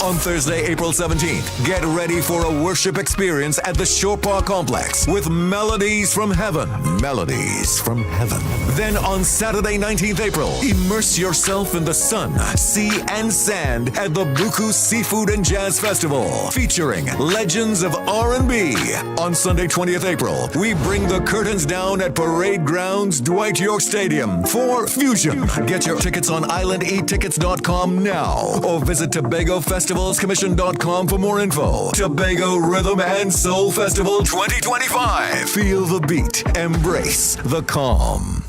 On Thursday, April 17th, get ready for a worship experience at the Shore Park Complex with Melodies from Heaven. Melodies from Heaven. Then on Saturday, 19th April, immerse yourself in the sun, sea, and sand at the Buku Seafood and Jazz Festival, featuring legends of R&B. On Sunday, 20th April, we bring the curtains down at Parade Grounds, Dwight York Stadium for Fusion. Get your tickets on islandetickets.com now or visit TobagoFestivalsCommission.com for more info. Tobago Rhythm and Soul Festival 2025. Feel the beat. Embrace the calm.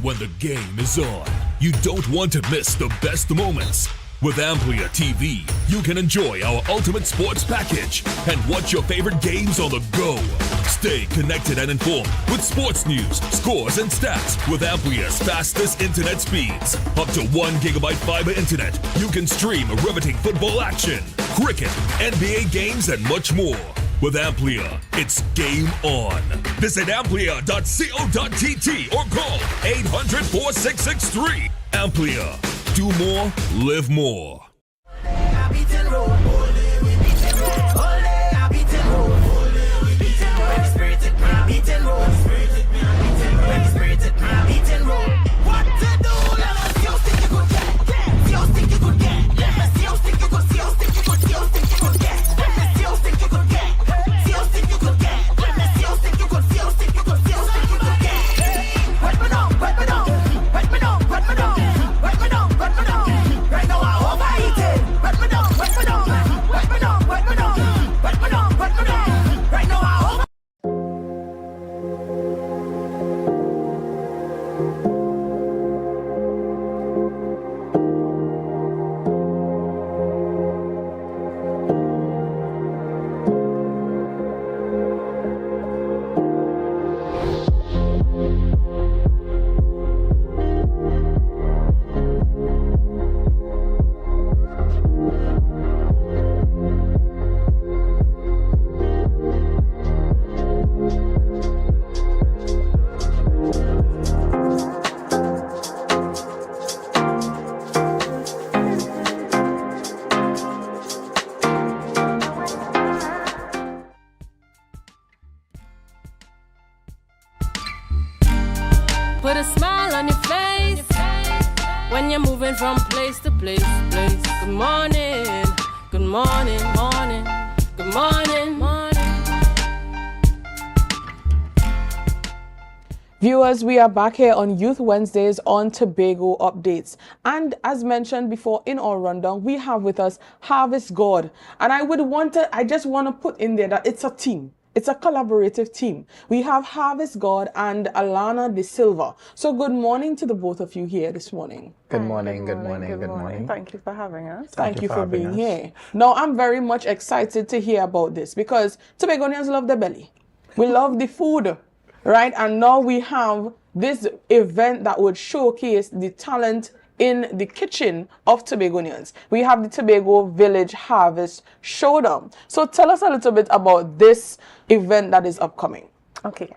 When the game is on, you don't want to miss the best moments. With AMPLIA TV, you can enjoy our ultimate sports package and watch your favorite games on the go. Stay connected and informed with sports news, scores, and stats with AMPLIA's fastest internet speeds. Up to 1 GB fiber internet, you can stream riveting football action, cricket, NBA games, and much more. With AMPLIA, it's game on. Visit amplia.co.tt or call 800-4663. AMPLIA. Do more, live more. Put a smile on your face when you're moving from place to place. Good morning, good morning, morning, good morning, morning. Viewers, we are back here on Youth Wednesdays on Tobago Updates. And as mentioned before in our rundown, we have with us Harvest God. And I just want to put in there that it's a team. It's a collaborative team. We have Harvest God and Alana De Silva. So good morning to the both of you here this morning. Good morning, good morning, good morning. Thank you for having us. Thank you for being here. Now, I'm very much excited to hear about this because Tobagonians love the belly. We love the food, right? And now we have this event that would showcase the talent in the kitchen of Tobagonians. We have the Tobago Village Harvest Showdown. So tell us a little bit about this event that is upcoming. Okay.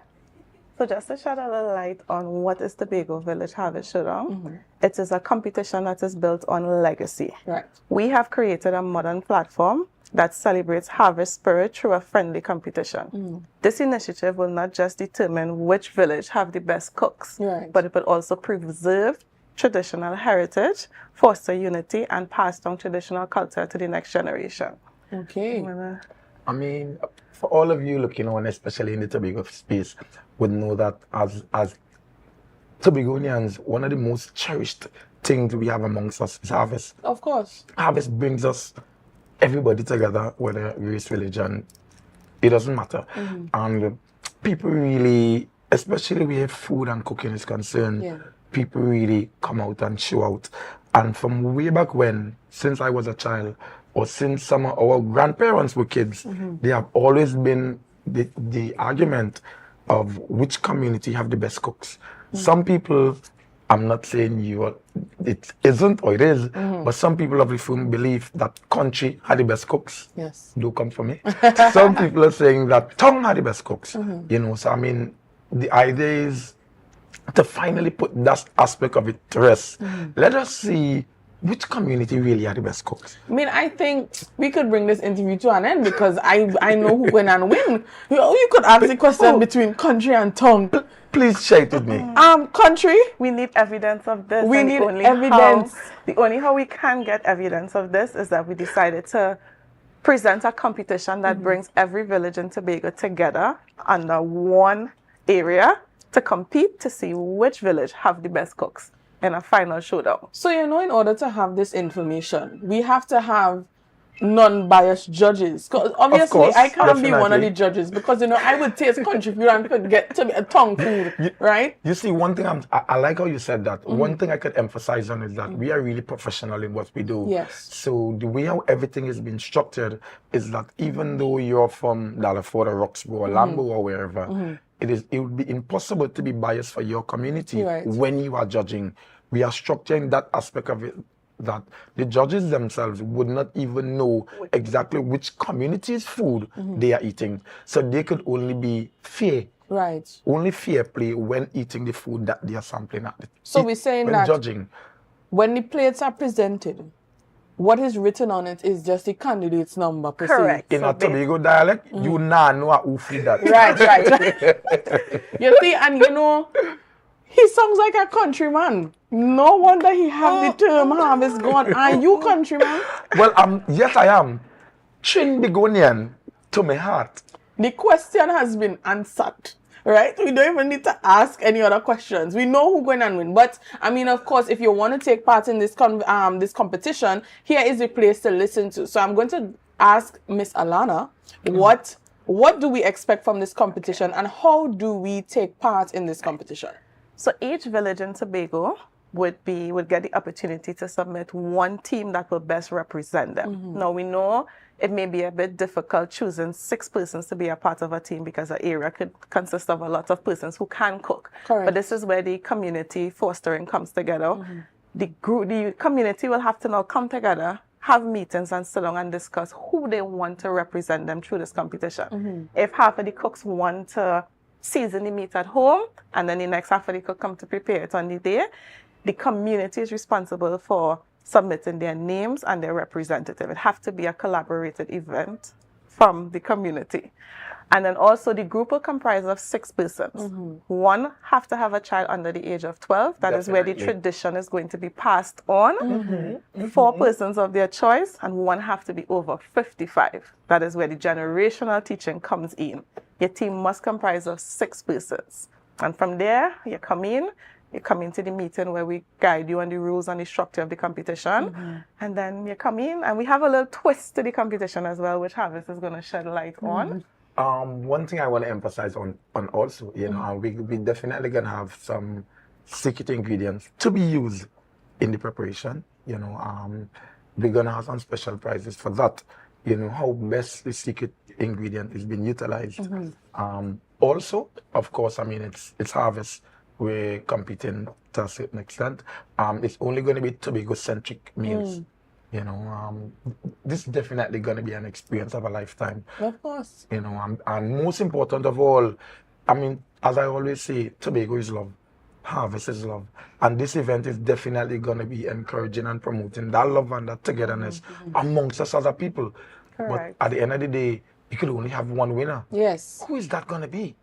So just to shed a little light on what is Tobago Village Harvest Showdown, it is a competition that is built on legacy. Right. We have created a modern platform that celebrates harvest spirit through a friendly competition. This initiative will not just determine which village have the best cooks, but it will also preserve traditional heritage, foster unity, and pass down traditional culture to the next generation. Okay. I mean, for all of you looking on, especially in the Tobago space, would know that as Tobagonians, one of the most cherished things we have amongst us is harvest. Of course. Harvest brings us everybody together, whether race, religion, it doesn't matter. And people really, especially where food and cooking is concerned, people really come out and show out. And from way back when, since I was a child, or since some of our grandparents were kids, they have always been the argument of which community have the best cooks. Some people, I'm not saying it isn't or it is, but some people of the firm believe that country had the best cooks. Yes. Do come for me. Some people are saying that tongue had the best cooks. So I mean, the idea is to finally put that aspect of it to rest. Let us see which community really are the best cooks. I mean, I think we could bring this interview to an end because I know who win and win. You could ask the question between country and tongue. Please share it with me. Country. We need evidence of this. We need evidence. The only how we can get evidence of this is that we decided to present a competition that brings every village in Tobago together under one area to compete to see which village have the best cooks in a final showdown. So, in order to have this information, we have to have non-biased judges. Because obviously, I can't be one of the judges because, I would taste country food and could get to a tongue food, right? You see, one thing I like how you said that. One thing I could emphasize on is that we are really professional in what we do. Yes. So the way how everything is being structured is that even though you're from Dalaford or Roxborough or Lambo or wherever, it would be impossible to be biased for your community when you are judging. We are structuring that aspect of it that the judges themselves would not even know exactly which community's food they are eating. So they could only be fair. Right. Only fair play when eating the food that they are sampling at. So we're saying that judging, when the plates are presented, what is written on it is just the candidate's number per Correct. In a Tobago dialect, you nah know who feed that. Right. You see, and he sounds like a countryman. No wonder he have the term harvest gone. Are you countryman? Well, yes, I am. Trinbagonian to my heart. The question has been answered. Right? We don't even need to ask any other questions. We know who's going to win. But, I mean, of course, if you want to take part in this this competition, here is the place to listen to. So I'm going to ask Miss Alana, what do we expect from this competition and how do we take part in this competition? So each village in Tobago would get the opportunity to submit one team that will best represent them. Now, we know it may be a bit difficult choosing 6 persons to be a part of a team because an area could consist of a lot of persons who can cook. Correct. But this is where the community fostering comes together. The community will have to now come together, have meetings and sit down and discuss who they want to represent them through this competition. If half of the cooks want to season the meat at home and then the next half of the cook come to prepare it on the day, the community is responsible for submitting their names and their representative. It has to be a collaborated event from the community. And then also the group will comprise of 6 persons. One have to have a child under the age of 12. That is where the tradition is going to be passed on. 4 persons of their choice and one have to be over 55. That is where the generational teaching comes in. Your team must comprise of 6 persons. And from there, you come into the meeting where we guide you on the rules and the structure of the competition. And then you come in and we have a little twist to the competition as well, which Harvest is going to shed light on. One thing I want to emphasize on also, we definitely going to have some secret ingredients to be used in the preparation. We're going to have some special prizes for that. How best the secret ingredient is being utilized. Also, of course, I mean, it's Harvest. We're competing to a certain extent. It's only going to be Tobago-centric meals. This is definitely going to be an experience of a lifetime. Of course. And most important of all, I mean, as I always say, Tobago is love. Harvest is love. And this event is definitely going to be encouraging and promoting that love and that togetherness amongst us as a people. Correct. But at the end of the day, you could only have one winner. Yes. Who is that going to be?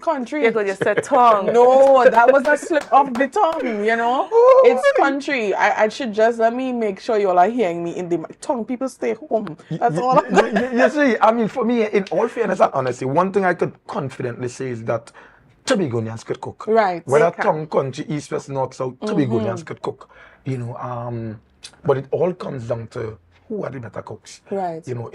Country. You said tongue. No, that was a slip of the tongue, It's country. I should just, let me make sure you all are hearing me in the tongue. People stay home. That's all. You see, I mean, for me, in all fairness and honesty, one thing I could confidently say is that Tobagonians could cook. Right. Whether tongue, country, east, west, north, south, Tobagonians could cook. But it all comes down to who are the better cooks. Right. You know,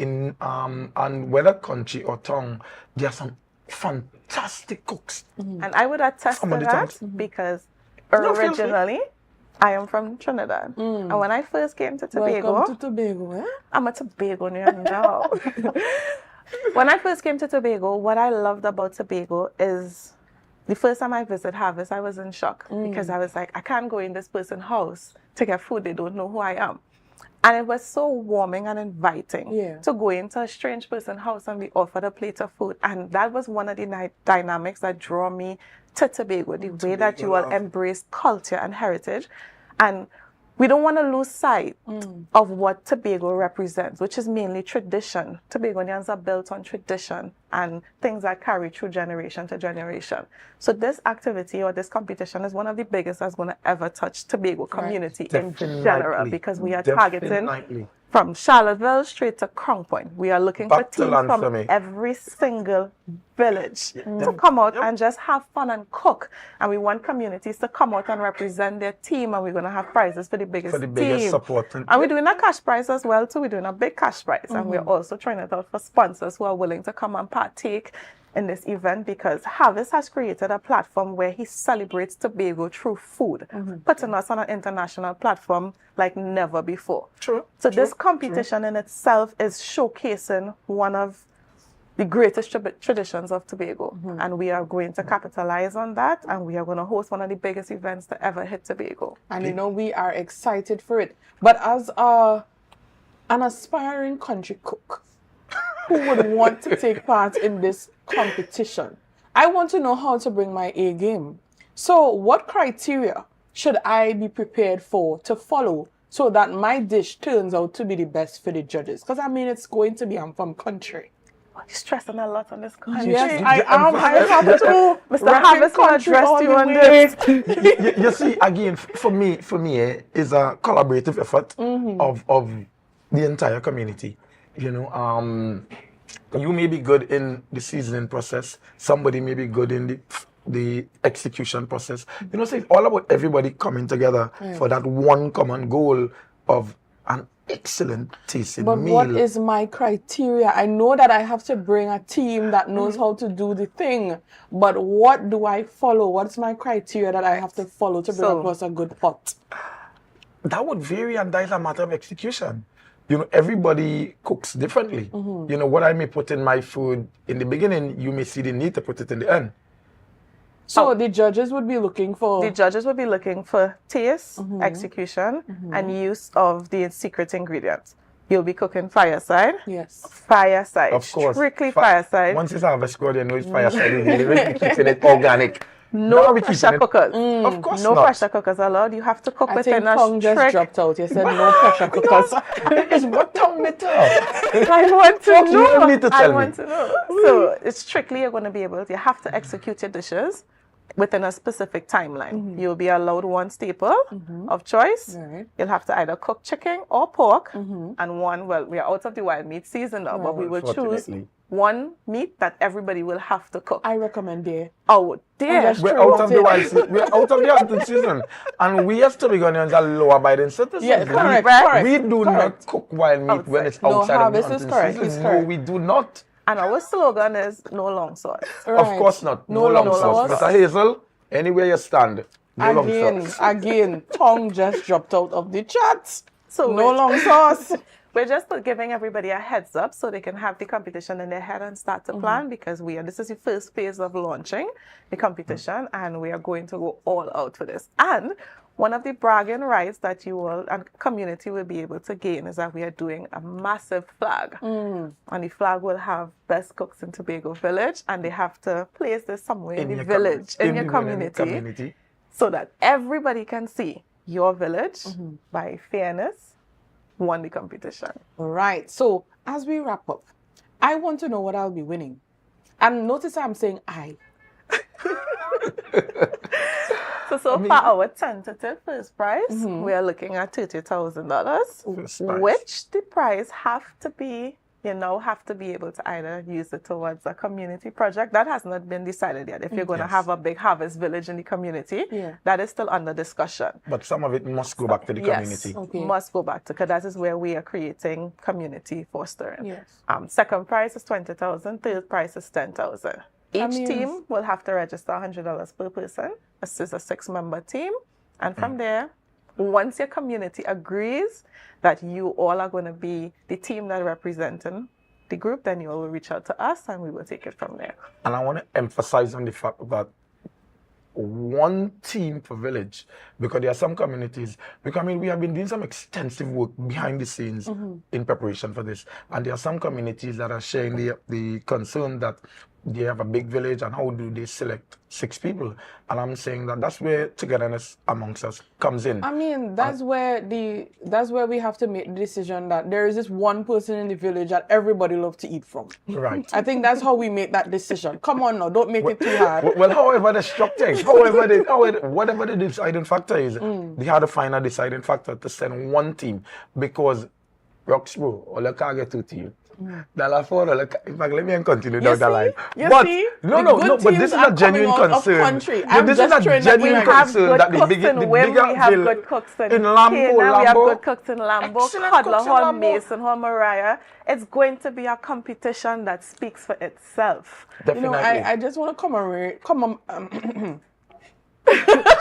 and whether country or town, there are some fantastic cooks. And I would attest to that because originally I am from Trinidad. And when I first came to Tobago, Welcome to Tobago, eh? I'm a Tobagonian now. When I first came to Tobago, what I loved about Tobago is the first time I visited Harvest, I was in shock because I was like, I can't go in this person's house to get food. They don't know who I am. And it was so warming and inviting to go into a strange person's house and be offered a plate of food. And that was one of the dynamics that drew me to Tobago, the way that you all embrace culture and heritage. And we don't want to lose sight of what Tobago represents, which is mainly tradition. Tobagonians are built on tradition and things that carry through generation to generation. So this activity or this competition is one of the biggest that's going to ever touch Tobago community in general, because we are targeting from Charlottesville straight to Crown Point. We are looking for teams from every single village to come out and just have fun and cook. And we want communities to come out and represent their team, and we're going to have prizes for the biggest team. Support. And we're doing a cash prize as well too. We're doing a big cash prize. And we're also trying it out for sponsors who are willing to come and partake in this event, because Harvest has created a platform where he celebrates Tobago through food, putting us on an international platform like never before. So this competition in itself is showcasing one of the greatest traditions of Tobago, and we are going to capitalize on that, and we are going to host one of the biggest events to ever hit Tobago. And you know, we are excited for it. But as an aspiring country cook who would want to take part in this competition, I want to know how to bring my A game. So what criteria should I be prepared to follow so that my dish turns out to be the best for the judges? Because I mean, it's going to be, I'm from country. You're stressing a lot on this country. Yes, I am. I have to. Mr. Harvest will address you on this. You see, again, for me, is a collaborative effort of the entire community. You know, you may be good in the seasoning process. Somebody may be good in the execution process. You know, so it's all about everybody coming together for that one common goal of an excellent tasting meal. But what is my criteria? I know that I have to bring a team that knows how to do the thing, but what do I follow? What's my criteria that I have to follow to bring across a good pot? That would vary, and that is a matter of execution. You know, everybody cooks differently. You know, what I may put in my food in the beginning, you may see the need to put it in the end. So the judges would be looking for... The judges would be looking for taste, execution, and use of the secret ingredients. You'll be cooking fireside. Yes. Fireside. Of course. Strictly fireside. Once it's harvest squad, you know it's fireside. We're keeping it organic. No pressure cookers. Of course no not. pressure cookers allowed. You have to cook within a tongue just dropped out. You said no pressure cookers. It's what tongue metal? I want to know. You need to tell I want to know. So it's strictly you're going to be able to, you have to execute your dishes within a specific timeline. You'll be allowed one staple of choice. You'll have to either cook chicken or pork, and one, well, we are out of the wild meat season now, but we will choose one meat that everybody will have to cook. I recommend deer. Oh, deer. We're out of the wild season. We're out of the hunting season. And we as Tobagonians are law-abiding citizens. Yes, correct. We do not cook wild meat when it's outside of the hunting season. No, we do not. And our slogan is no long sauce. Of course not. No long sauce. Mr. Hazel, anywhere you stand, no long sauce. Again, tongue just dropped out of the chat. So no long sauce. We're just giving everybody a heads up so they can have the competition in their head and start to plan, because this is the first phase of launching the competition, and we are going to go all out for this. And one of the bragging rights that you all and community will be able to gain is that we are doing a massive flag. And the flag will have best cooks in Tobago Village, and they have to place this somewhere in the village, in your community, so that everybody can see your village, by fairness, won the competition. All right. So as we wrap up, I want to know what I'll be winning. And notice I'm saying I. So far, our tentative first prize, we are looking at $30,000, which the prize have to be you now have to be able to either use it towards a community project. That has not been decided yet. If you're going to have a big harvest village in the community, that is still under discussion. But some of it must go back to the community. Yes, must go back to, because that is where we are creating community fostering. Yes. Second prize is $20,000, third prize is $10,000. Each team will have to register $100 per person. This is a 6-member team. And from there, once your community agrees that you all are going to be the team that representing the group, then you will reach out to us and we will take it from there. And I want to emphasize on the fact that one team per village, because there are some communities, because we have been doing some extensive work behind the scenes in preparation for this. And there are some communities that are sharing the concern that they have a big village and how do they select 6 people? And I'm saying that that's where togetherness amongst us comes in. I mean, that's where we have to make the decision that there is this one person in the village that everybody loves to eat from. Right. I think that's how we make that decision. Come on now, don't make it too hard. Well, however the structure is, whatever the deciding factor is, they had to find a deciding factor to send one team, because Roxborough or the Cargo 2 team. In fact, let me continue down the line. But but this is a genuine concern. This is a genuine concern that the bigger good cooks in Lambo, we have good cooks in Lambo, Codler Hall, Mason Hall, Mariah. It's going to be a competition that speaks for itself. Definitely. You know, I just want to come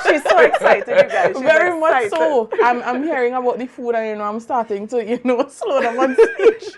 She's so excited, you guys. She's very excited. much so. I'm hearing about the food and I'm starting to slow down on stage.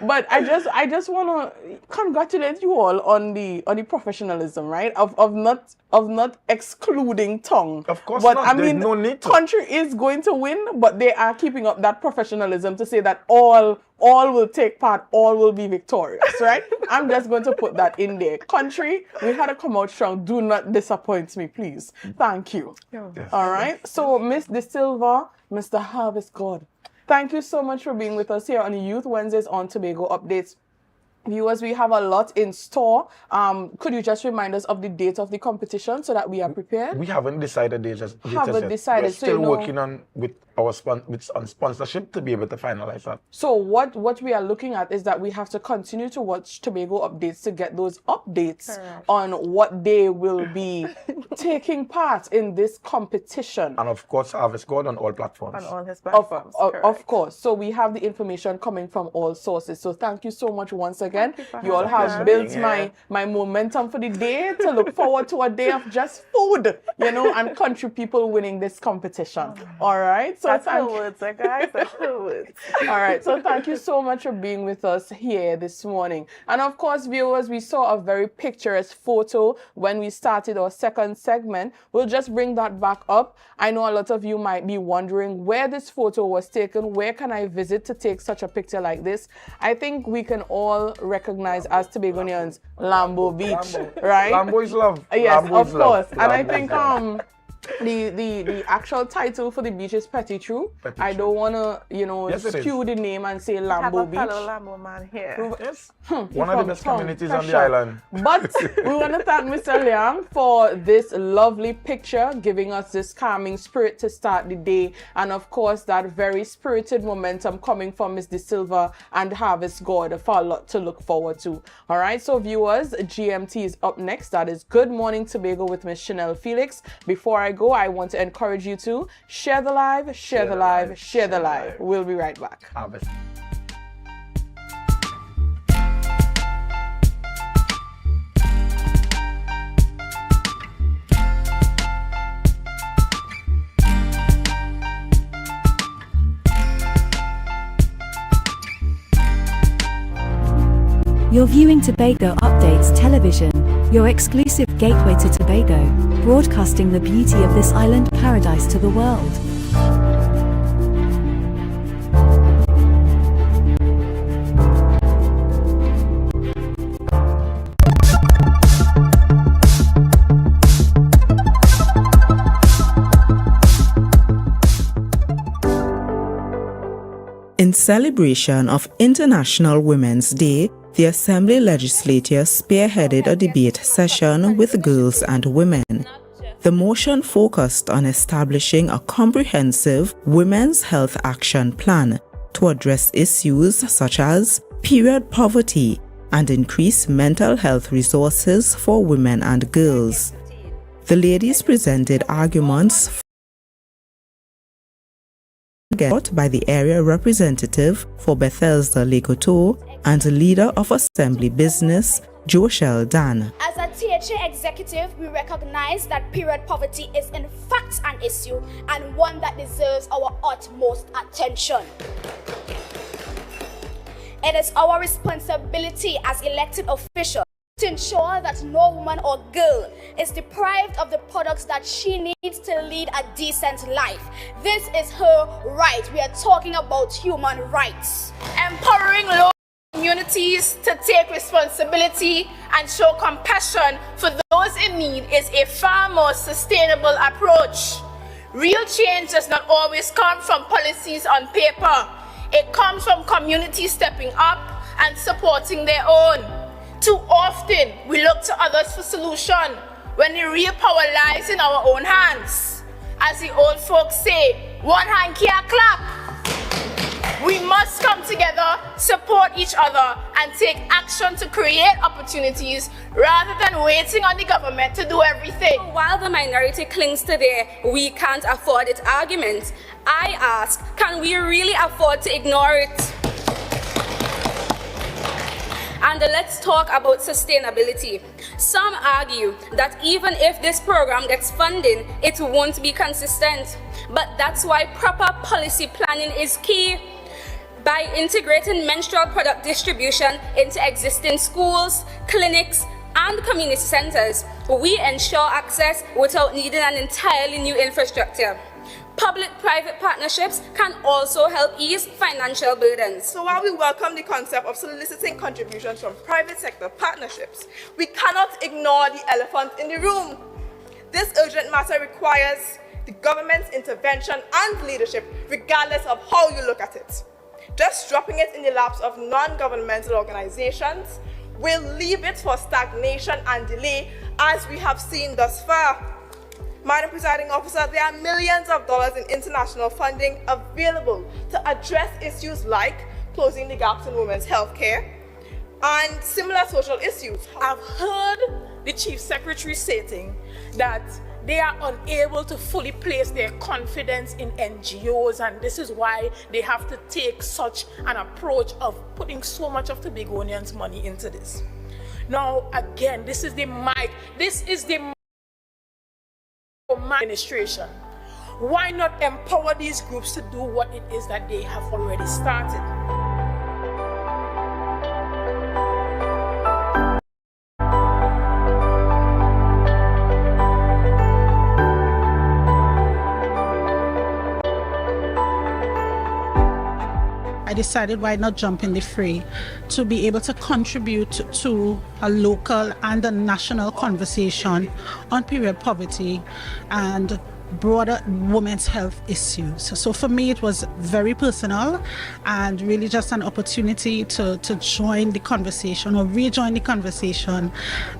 But I just want to congratulate you all on the professionalism, right? Of not excluding tongue. Of course but not. I There's mean, no need to. Country is going to win, but they are keeping up that professionalism to say that all will take part, all will be victorious, right? I'm just going to put that in there. Country, we had to come out strong. Do not disappoint me, please. Thank you. Yes. All right. So, Miss De Silva, Mr. Harvest God, thank you so much for being with us here on the Youth Wednesdays on Tobago Updates. Viewers, we have a lot in store. Could you just remind us of the date of the competition so that we are prepared? We haven't decided date yet. Decided. We're still working on sponsorship to be able to finalize that. So what we are looking at is that we have to continue to watch Tobago Updates to get those updates on what they will be taking part in this competition. And of course, Harvest God on all platforms. On all his platforms. Of course. So we have the information coming from all sources. So thank you so much once again. You all have built my momentum for the day to look forward to a day of just food, and country people winning this competition. All right. So that's the words, guys. That's the words. All right. So thank you so much for being with us here this morning. And of course, viewers, we saw a very picturesque photo when we started our second segment. We'll just bring that back up. I know a lot of you might be wondering where this photo was taken. Where can I visit to take such a picture like this? I think we can all recognize as Tobagonians Lambo Beach, right? Lambo is love. Yes, Lambo of is course. Love. And I think the actual title for the beach is Petit Trou. I don't want to, skew the name and say Lambo Beach. Have a fellow Lambo man here. Yes. One of the best communities on the island. But we want to thank Mr. Liam for this lovely picture, giving us this calming spirit to start the day. And of course, that very spirited momentum coming from Ms. De Silva and Harvest God for a lot to look forward to. All right, so viewers, GMT is up next. That is Good Morning Tobago with Ms. Chanel Felix. Before I go, I want to encourage you to share the live, share the live, share the live. We'll be right back. Harvest. You're viewing Tobago Updates Television, your exclusive gateway to Tobago, broadcasting the beauty of this island paradise to the world. In celebration of International Women's Day, the Assembly Legislature spearheaded a debate session with girls and women. The motion focused on establishing a comprehensive women's health action plan, to address issues such as period poverty and increase mental health resources for women and girls. The ladies presented arguments by the area representative for Bethesda Lekoto and leader of Assembly Business, Joshel Dan. As a THA executive, we recognize that period poverty is in fact an issue and one that deserves our utmost attention. It is our responsibility as elected officials to ensure that no woman or girl is deprived of the products that she needs to lead a decent life. This is her right. We are talking about human rights. Empowering local communities to take responsibility and show compassion for those in need is a far more sustainable approach. Real change does not always come from policies on paper. It comes from communities stepping up and supporting their own. Too often, we look to others for solution when the real power lies in our own hands. As the old folks say, one hand can't clap. We must come together, support each other, and take action to create opportunities rather than waiting on the government to do everything. While the minority clings to their "we can't afford it" argument, I ask, can we really afford to ignore it? And let's talk about sustainability. Some argue that even if this program gets funding, it won't be consistent. But that's why proper policy planning is key. By integrating menstrual product distribution into existing schools, clinics, and community centers, we ensure access without needing an entirely new infrastructure. Public-private partnerships can also help ease financial burdens. So while we welcome the concept of soliciting contributions from private sector partnerships, we cannot ignore the elephant in the room. This urgent matter requires the government's intervention and leadership, regardless of how you look at it. Just dropping it in the laps of non-governmental organizations will leave it for stagnation and delay, as we have seen thus far. Madam Presiding Officer, there are millions of dollars in international funding available to address issues like closing the gaps in women's health care and similar social issues. I've heard the Chief Secretary stating that they are unable to fully place their confidence in NGOs, and this is why they have to take such an approach of putting so much of Tobagonians' money into this. Now, again, this is the administration. Why not empower these groups to do what it is that they have already started? I decided why not jump in the fray to be able to contribute to a local and a national conversation on period poverty and broader women's health issues. So for me, it was very personal and really just an opportunity to join the conversation or rejoin the conversation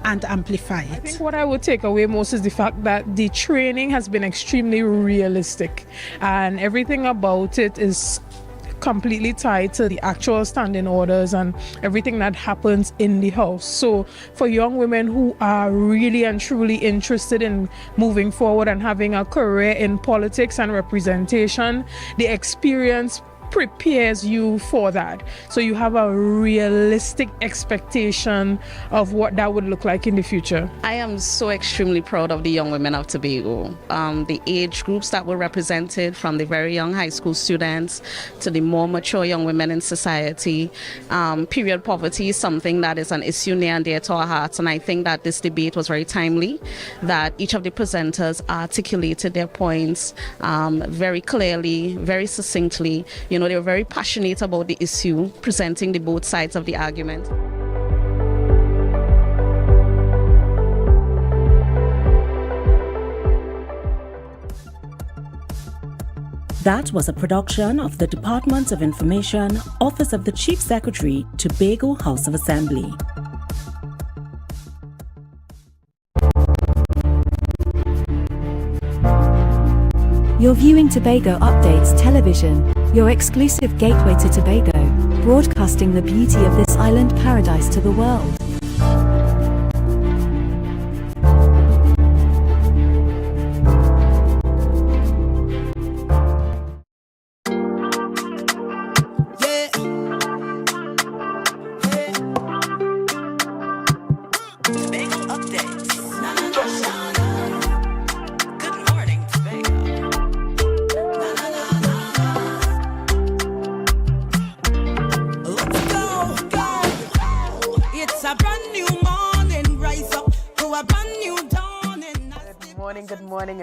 and amplify it. I think what I would take away most is the fact that the training has been extremely realistic and everything about it is completely tied to the actual standing orders and everything that happens in the house. So for young women who are really and truly interested in moving forward and having a career in politics and representation, the experience prepares you for that. So you have a realistic expectation of what that would look like in the future. I am so extremely proud of the young women of Tobago. The age groups that were represented, from the very young high school students to the more mature young women in society. Period poverty is something that is an issue near and dear to our hearts, and I think that this debate was very timely, that each of the presenters articulated their points very clearly, very succinctly. You know, they were very passionate about the issue, presenting the both sides of the argument. That was a production of the Department of Information, Office of the Chief Secretary, Tobago House of Assembly. You're viewing Tobago Updates Television, your exclusive gateway to Tobago, broadcasting the beauty of this island paradise to the world.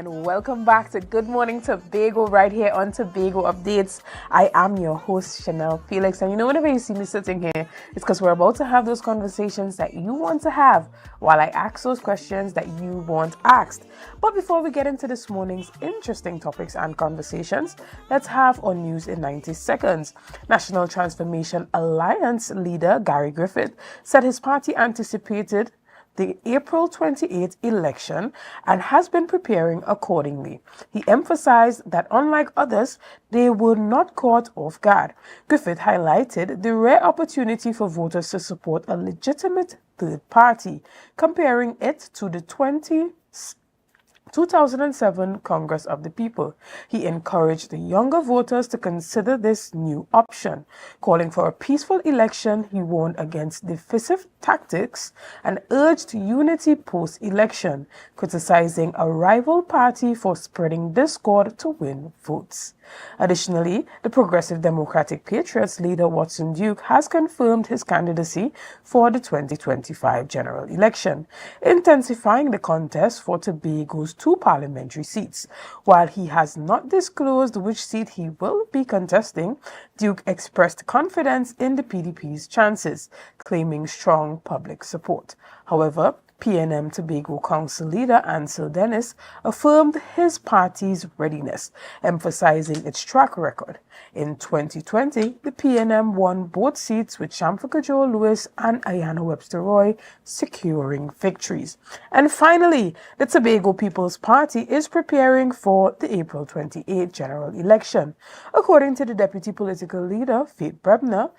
Welcome back to Good Morning Tobago right here on Tobago Updates. I am your host, Chanel Felix, and you know, whenever you see me sitting here, it's because we're about to have those conversations that you want to have while I ask those questions that you want asked. But before we get into this morning's interesting topics and conversations, let's have our news in 90 seconds. National Transformation Alliance leader Gary Griffith said his party anticipated the April 28th election and has been preparing accordingly. He emphasized that unlike others, they were not caught off guard. Griffith highlighted the rare opportunity for voters to support a legitimate third party, comparing it to the 2007 Congress of the People. He encouraged the younger voters to consider this new option. Calling for a peaceful election, he warned against divisive tactics and urged unity post-election, criticizing a rival party for spreading discord to win votes. Additionally, the Progressive Democratic Patriots leader Watson Duke has confirmed his candidacy for the 2025 general election, intensifying the contest for Tobago's 2 parliamentary seats. While he has not disclosed which seat he will be contesting, Duke expressed confidence in the PDP's chances, claiming strong public support. However, PNM Tobago Council leader Ansel Dennis affirmed his party's readiness, emphasizing its track record. In 2020, the PNM won both seats with Shamfika Joe Lewis and Ayanna Webster Roy securing victories. And finally, the Tobago People's Party is preparing for the April 28 general election. According to the deputy political leader, Faith Brebner,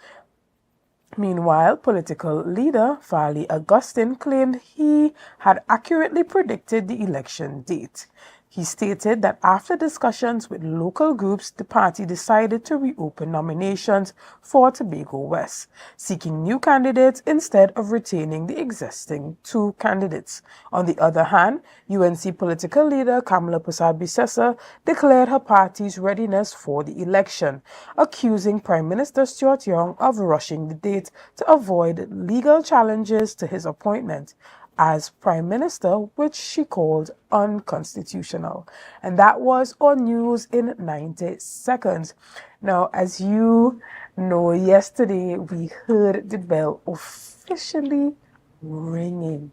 meanwhile, political leader Farley Augustine claimed he had accurately predicted the election date. He stated that after discussions with local groups, the party decided to reopen nominations for Tobago West, seeking new candidates instead of retaining the existing 2 candidates. On the other hand, UNC political leader Kamala Persad-Bissessar declared her party's readiness for the election, accusing Prime Minister Stuart Young of rushing the date to avoid legal challenges to his appointment as Prime Minister, which she called unconstitutional. And that was our news in 90 seconds. Now, as you know, yesterday we heard the bell officially ringing.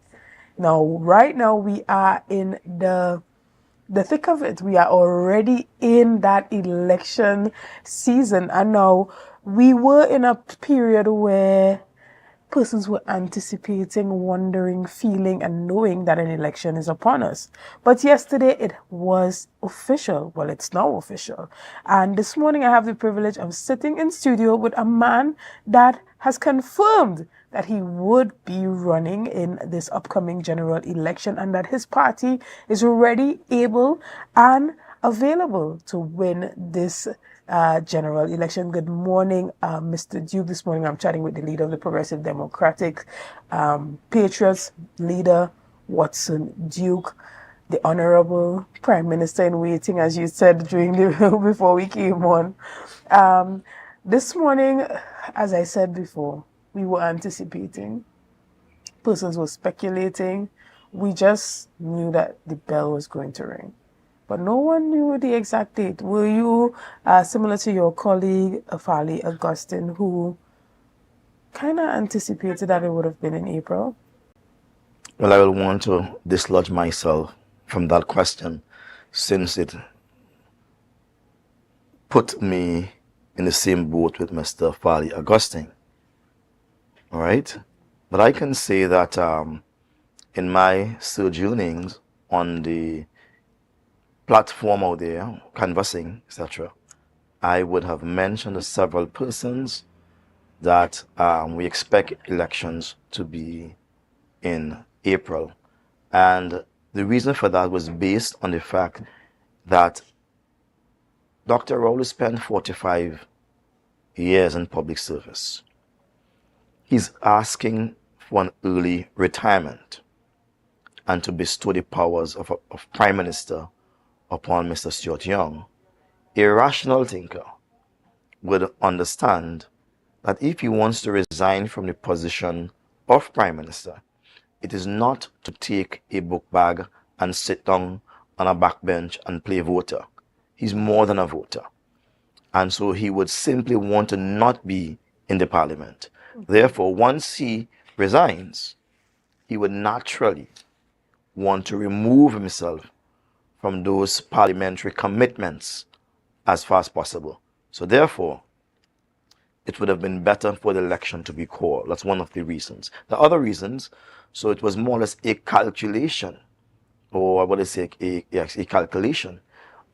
Now, right now we are in the thick of it. We are already in that election season. And now we were in a period where persons were anticipating, wondering, feeling, and knowing that an election is upon us. But yesterday it was official. Well, it's now official. And this morning I have the privilege of sitting in studio with a man that has confirmed that he would be running in this upcoming general election and that his party is ready, able, and available to win this general election. Good morning, Mr. Duke. This morning I'm chatting with the leader of the Progressive Democratic Patriots, leader Watson Duke, the Honorable Prime Minister in waiting, as you said during before we came on. This morning, as I said before, we were anticipating. Persons were speculating. We just knew that the bell was going to ring. But no one knew the exact date. Were you similar to your colleague, Farley Augustine, who kind of anticipated that it would have been in April? Well, I will want to dislodge myself from that question, since it put me in the same boat with Mr. Farley Augustine. All right? But I can say that in my sojournings on the platform out there, canvassing, etc., I would have mentioned to several persons that we expect elections to be in April. And the reason for that was based on the fact that Dr. Rowley spent 45 years in public service. He's asking for an early retirement and to bestow the powers of Prime Minister upon Mr. Stuart Young. A rational thinker would understand that if he wants to resign from the position of Prime Minister, it is not to take a book bag and sit down on a backbench and play voter. He's more than a voter. And so he would simply want to not be in the parliament. Therefore, once he resigns, he would naturally want to remove himself from those parliamentary commitments as far as possible. So therefore, it would have been better for the election to be called. That's one of the reasons. The other reasons, so it was more or less a calculation, or what I say, a calculation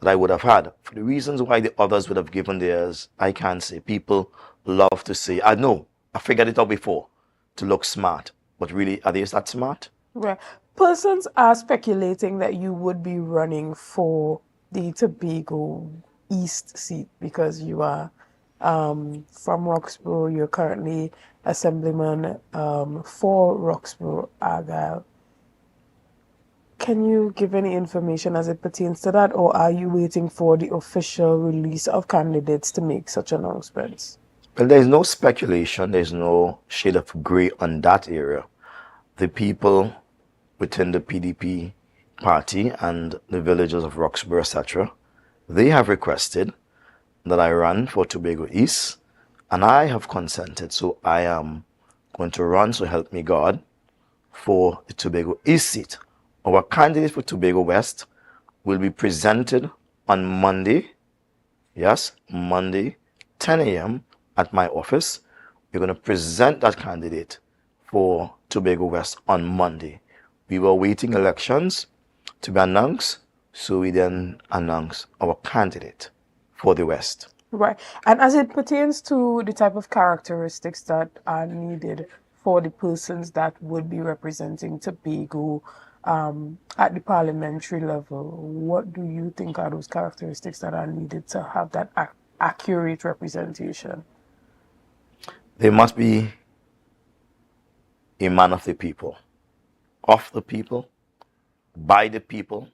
that I would have had. For the reasons why the others would have given theirs, I can't say. People love to say, I know, I figured it out before, to look smart. But really, are they that smart? Right. Persons are speculating that you would be running for the Tobago East seat because you are from Roxborough. You're currently Assemblyman for Roxborough Argyle. Can you give any information as it pertains to that, or are you waiting for the official release of candidates to make such announcements? Well, there's no speculation. There's no shade of grey on that area. The people within the PDP party and the villagers of Roxborough, etc., they have requested that I run for Tobago East, and I have consented. So I am going to run, so help me God, for the Tobago East seat. Our candidate for Tobago West will be presented on Monday, yes, Monday, 10 a.m. at my office. We're going to present that candidate for Tobago West on Monday. We were waiting elections to be announced, so we then announce our candidate for the West. Right. And as it pertains to the type of characteristics that are needed for the persons that would be representing Tobago at the parliamentary level, what do you think are those characteristics that are needed to have that accurate representation? They must be a man of the people, of the people, by the people,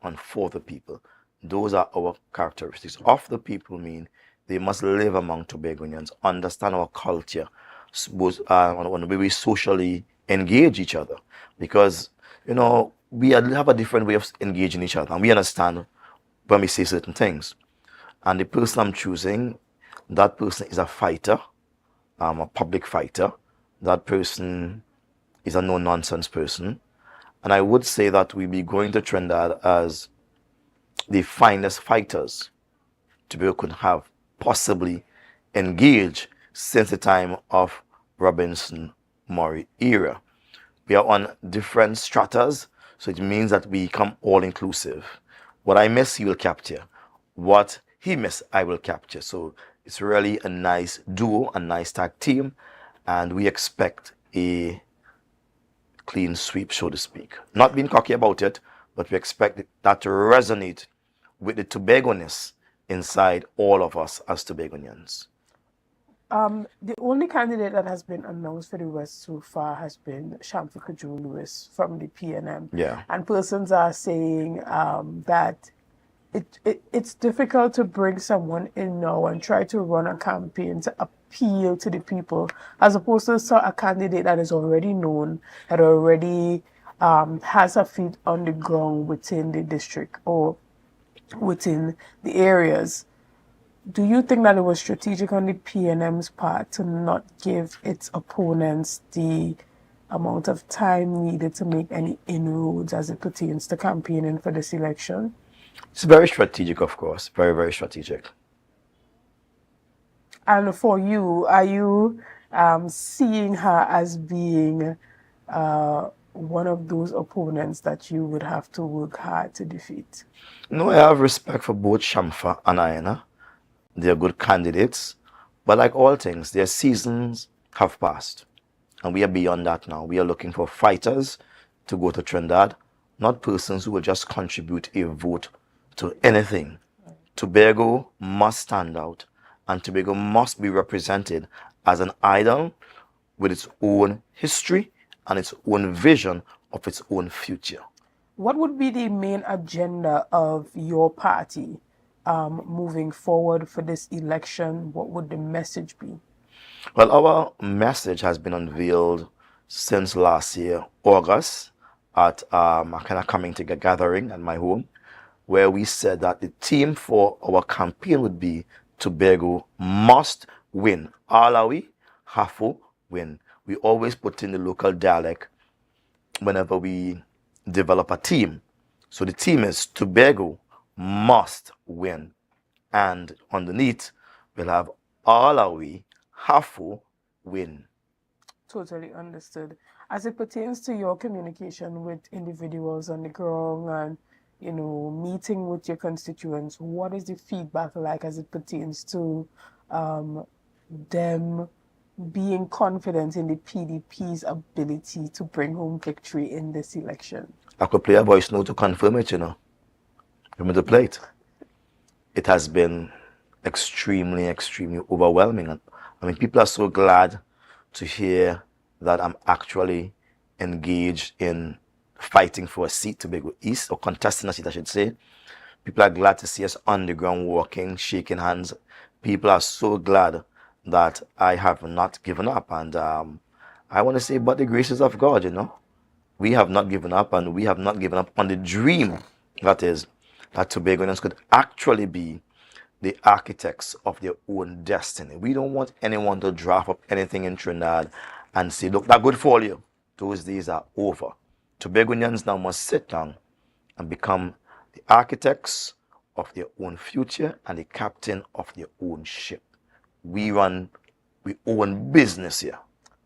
and for the people. Those are our characteristics. Of the people mean they must live among Tobagonians, understand our culture, on the way we socially engage each other. Because, you know, we have a different way of engaging each other, and we understand when we say certain things. And the person I'm choosing, that person is a fighter, a public fighter. That person is a no-nonsense person. And I would say that we'll be going to Trinidad as the finest fighters Tobago could have possibly engaged since the time of Robinson Murray era. We are on different stratas, so it means that we become all-inclusive. What I miss, he will capture. What he miss, I will capture. So it's really a nice duo, a nice tag team, and we expect a clean sweep, so to speak. Not being cocky about it, but we expect that to resonate with the Tobagoness inside all of us as Tobagonians. The only candidate that has been announced for the West so far has been Shamfika Joe Lewis from the PNM. Yeah. And persons are saying that it's difficult to bring someone in now and try to run a campaign to appeal to the people, as opposed to a candidate that is already known, that already has her feet on the ground within the district or within the areas. Do you think that it was strategic on the PNM's part to not give its opponents the amount of time needed to make any inroads as it pertains to campaigning for this election? It's very strategic, of course. Very, very strategic. And for you, are you seeing her as being one of those opponents that you would have to work hard to defeat? No, I have respect for both Shamfa and Ayana. They're good candidates. But like all things, their seasons have passed. And we are beyond that now. We are looking for fighters to go to Trinidad, not persons who will just contribute a vote to anything. Tobago must stand out, and Tobago must be represented as an island with its own history and its own vision of its own future. What would be the main agenda of your party moving forward for this election? What would the message be? Well, our message has been unveiled since last year, August, at a kind of coming together gathering at my home, where we said that the theme for our campaign would be Tobago must win. Alawi, Hafu, win. We always put in the local dialect whenever we develop a team. So the team is Tobago must win. And underneath, we'll have Alawi, Hafu, win. Totally understood. As it pertains to your communication with individuals on the ground and, you know, meeting with your constituents, what is the feedback like as it pertains to them being confident in the PDP's ability to bring home victory in this election? I could play a voice note to confirm it, you know. Remember to play it. It has been extremely, extremely overwhelming. I mean, people are so glad to hear that I'm actually engaged in fighting for a seat, Tobago East, or contesting a seat, I should say. People are glad to see us on the ground walking, shaking hands. People are so glad that I have not given up. And I want to say, but the graces of God, you know, we have not given up, and we have not given up on the dream, that is, that Tobagonians could actually be the architects of their own destiny. We don't want anyone to draft up anything in Trinidad and say, look, that's good for you. Those days are over. Tobagonians now must sit down and become the architects of their own future and the captain of their own ship. We own business here.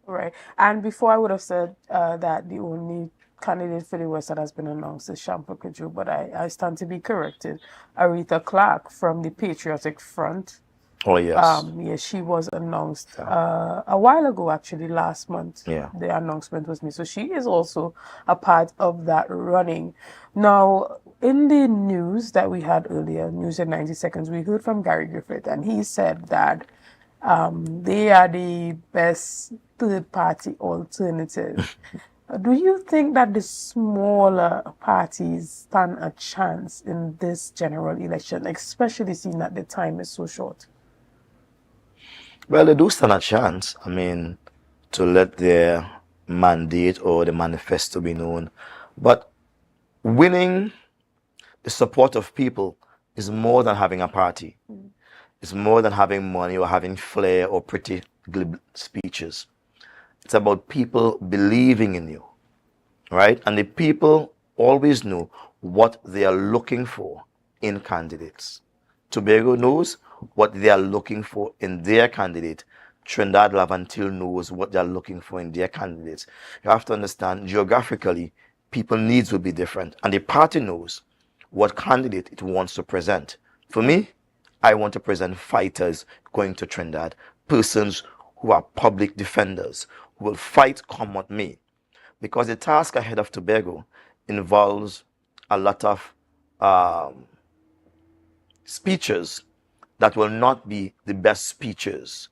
Right. And before I would have said that the only candidate for the West that has been announced is Shampa Kaju, but I stand to be corrected. Aretha Clark from the Patriotic Front. Oh, yes. Yes, she was announced a while ago, actually, last month. Yeah. The announcement was made. So she is also a part of that running. Now, in the news that we had earlier, News in 90 Seconds, we heard from Gary Griffith, and he said that they are the best third-party alternative. Do you think that the smaller parties stand a chance in this general election, especially seeing that the time is so short? Well, they do stand a chance. I mean, to let their mandate or the manifesto be known. But winning the support of people is more than having a party. It's more than having money or having flair or pretty glib speeches. It's about people believing in you, right? And the people always know what they are looking for in candidates. Tobago knows what they are looking for in their candidate. Trinidad Lavantil knows what they are looking for in their candidates. You have to understand, geographically, people's needs will be different. And the party knows what candidate it wants to present. For me, I want to present fighters going to Trinidad, persons who are public defenders, who will fight come what may. Because the task ahead of Tobago involves a lot of speeches that will not be the best speeches.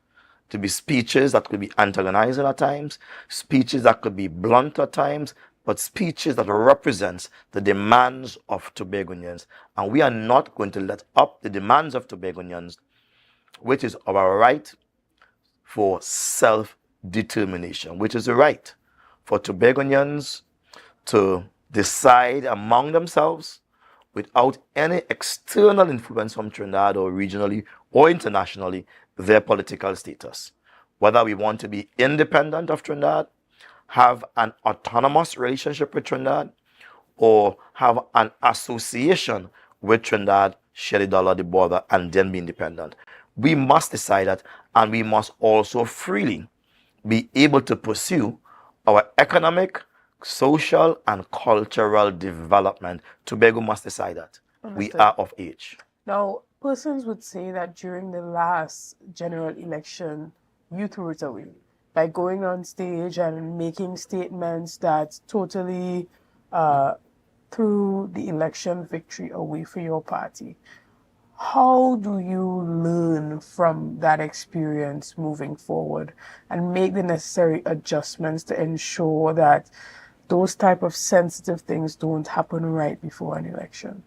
To be speeches that could be antagonizing at times, speeches that could be blunt at times, but speeches that represent the demands of Tobagonians. And we are not going to let up the demands of Tobagonians, which is our right for self-determination, which is the right for Tobagonians to decide among themselves without any external influence from Trinidad or regionally or internationally their political status. Whether we want to be independent of Trinidad, have an autonomous relationship with Trinidad, or have an association with Trinidad, share the dollar, the border, and then be independent. We must decide that, and we must also freely be able to pursue our economic, social, and cultural development. Tobago must decide that. Understood. We are of age. Now, persons would say that during the last general election, you threw it away by going on stage and making statements that totally threw the election victory away for your party. How do you learn from that experience moving forward and make the necessary adjustments to ensure that those type of sensitive things don't happen right before an election?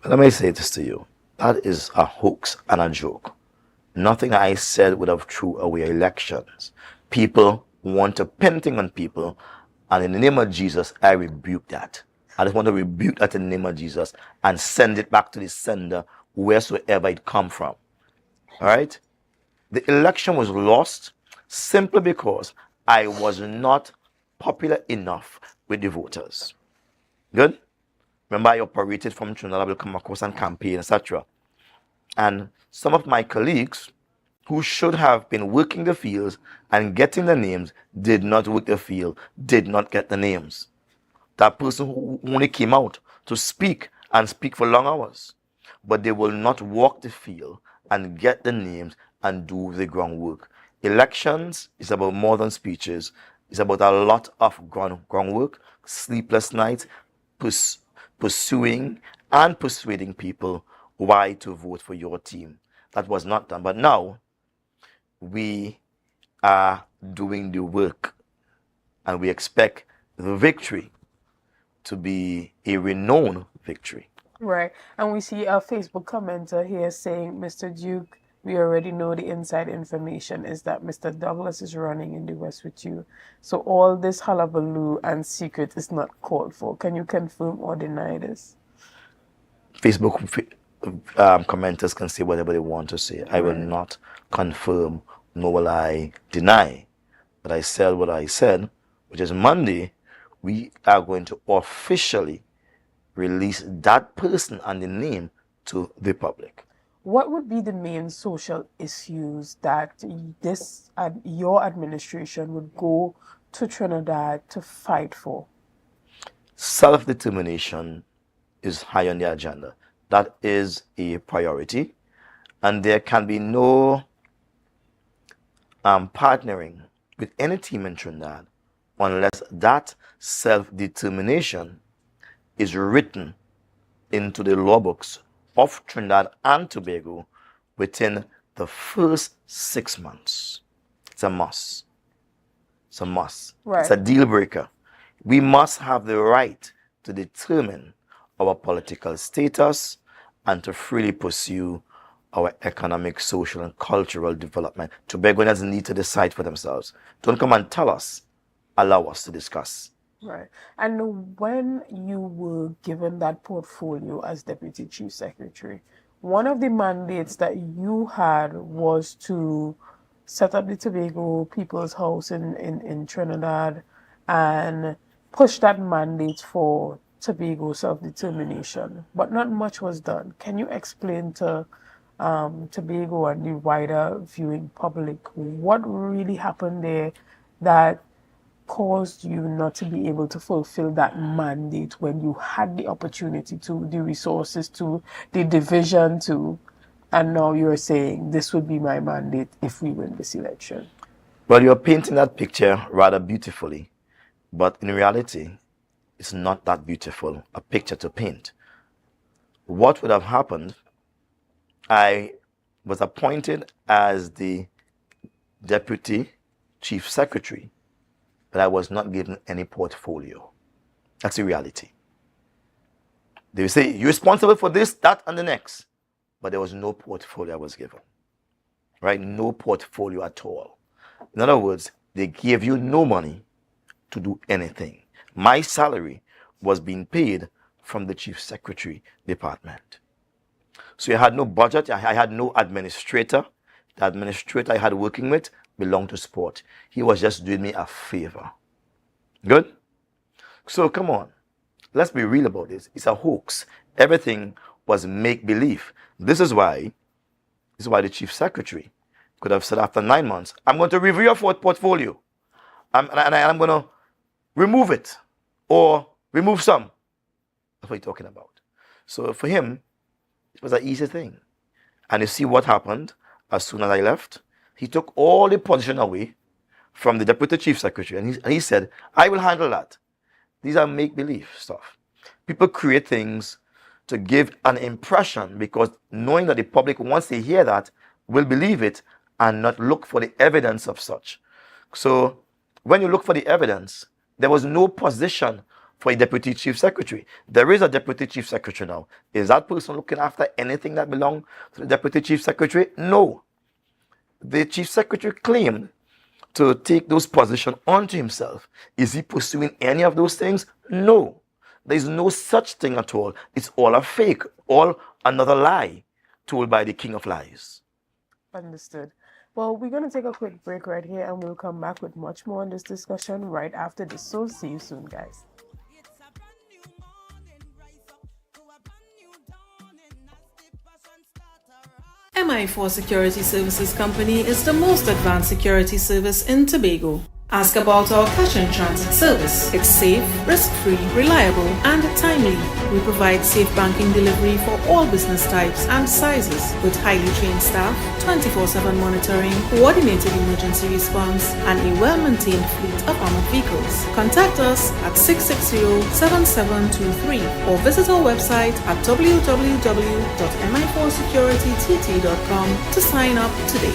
Let me say this to you. That is a hoax and a joke. Nothing I said would have threw away elections. People want to pin things on people, and in the name of Jesus, I rebuke that. I just want to rebuke that in the name of Jesus and send it back to the sender wheresoever it come from. All right? The election was lost simply because I was not popular enough with the voters. Good? Remember, I operated from Trinidad. I will come across and campaign, etc. And some of my colleagues who should have been working the fields and getting the names did not work the field, did not get the names. That person who only came out to speak and speak for long hours, but they will not walk the field and get the names and do the groundwork. Elections is about more than speeches. It's about a lot of groundwork, sleepless nights, pursuing and persuading people why to vote for your team. That was not done. But now we are doing the work, and we expect the victory to be a renowned victory. Right. And we see a Facebook commenter here saying, Mr. Duke, we already know the inside information is that Mr. Douglas is running in the West with you. So all this hullabaloo and secret is not called for. Can you confirm or deny this? Facebook commenters can say whatever they want to say. I will not confirm, nor will I deny. But I said what I said, which is Monday, we are going to officially release that person and the name to the public. What would be the main social issues that your administration would go to Trinidad to fight for? Self-determination is high on the agenda. That is a priority, and there can be no partnering with any team in Trinidad unless that self-determination is written into the law books of Trinidad and Tobago within the first 6 months. It's a must. It's a must. Right. It's a deal breaker. We must have the right to determine our political status and to freely pursue our economic, social, and cultural development. Tobagonians need to decide for themselves. Don't come and tell us. Allow us to discuss. Right. And when you were given that portfolio as Deputy Chief Secretary, one of the mandates that you had was to set up the Tobago People's House in Trinidad and push that mandate for Tobago self-determination. But not much was done. Can you explain to Tobago and the wider viewing public what really happened there that caused you not to be able to fulfill that mandate when you had the opportunity to, the resources to, the division to, and now you're saying this would be my mandate if we win this election? Well, you're painting that picture rather beautifully, but in reality, it's not that beautiful a picture to paint. What would have happened, I was appointed as the Deputy Chief Secretary, but I was not given any portfolio. That's the reality. They will say, you're responsible for this, that, and the next. But there was no portfolio I was given. Right? No portfolio at all. In other words, they gave you no money to do anything. My salary was being paid from the Chief Secretary Department. So I had no budget. I had no administrator. The administrator I had working with belonged to sport. He was just doing me a favor. Good? So come on. Let's be real about this. It's a hoax. Everything was make-believe. This is why the Chief Secretary could have said after 9 months, I'm going to review your portfolio. And I'm going to remove it or remove some. That's what he's talking about. So for him, it was an easy thing. And you see what happened as soon as I left? He took all the position away from the Deputy Chief Secretary, and he said, I will handle that. These are make-believe stuff. People create things to give an impression because knowing that the public, once they hear that, will believe it and not look for the evidence of such. So when you look for the evidence, there was no position for a Deputy Chief Secretary. There is a Deputy Chief Secretary now. Is that person looking after anything that belongs to the Deputy Chief Secretary? No. The Chief Secretary claimed to take those positions onto himself. Is he pursuing any of those things? No. There is no such thing at all. It's all a fake, all another lie told by the king of lies. Understood. Well, we're going to take a quick break right here and we'll come back with much more on this discussion right after this. So see you soon, guys. MI4 Security Services Company is the most advanced security service in Tobago. Ask about our cash and transit service. It's safe, risk-free, reliable, and timely. We provide safe banking delivery for all business types and sizes with highly trained staff, 24/7 monitoring, coordinated emergency response, and a well-maintained fleet of armored vehicles. Contact us at 660-7723 or visit our website at www.mi4securitytt.com to sign up today.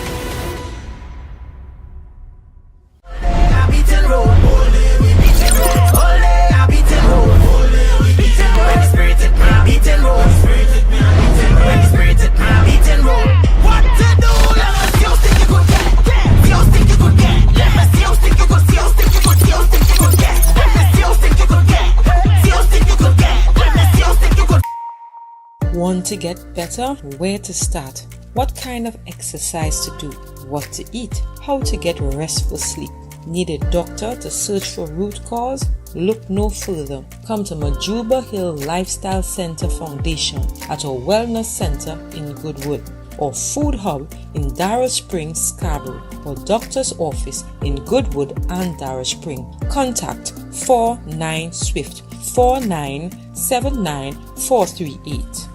Want to get better? Where to start? What kind of exercise to do? What to eat? How to get restful sleep? Need a doctor to search for root cause? Look no further. Come to Majuba Hill Lifestyle Center Foundation at our Wellness Center in Goodwood, or Food Hub in Darrow Springs, Scarborough, or Doctor's Office in Goodwood and Darrow Spring. Contact 49 Swift 4979 438.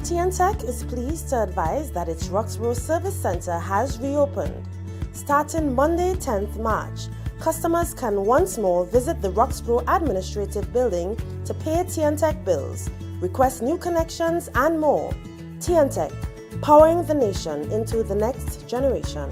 TNTech is pleased to advise that its Roxborough Service Center has reopened. Starting Monday, 10th March, customers can once more visit the Roxborough Administrative Building to pay TNTech bills, request new connections, and more. TNTech, powering the nation into the next generation.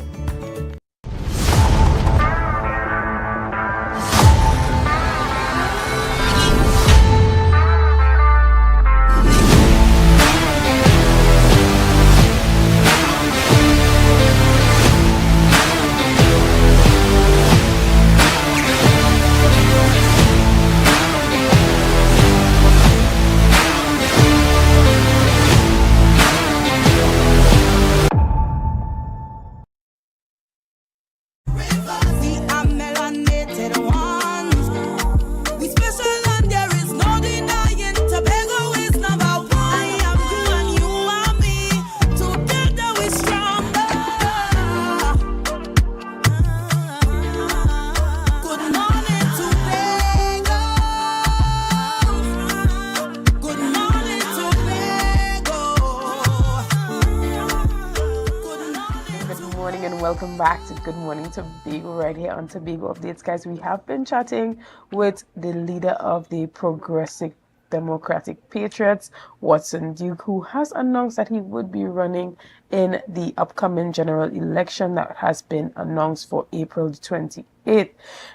Welcome back to Good Morning Tobago right here on Tobago Updates, guys. We have been chatting with the leader of the Progressive Democratic Patriots, Watson Duke, who has announced that he would be running in the upcoming general election that has been announced for April 28th.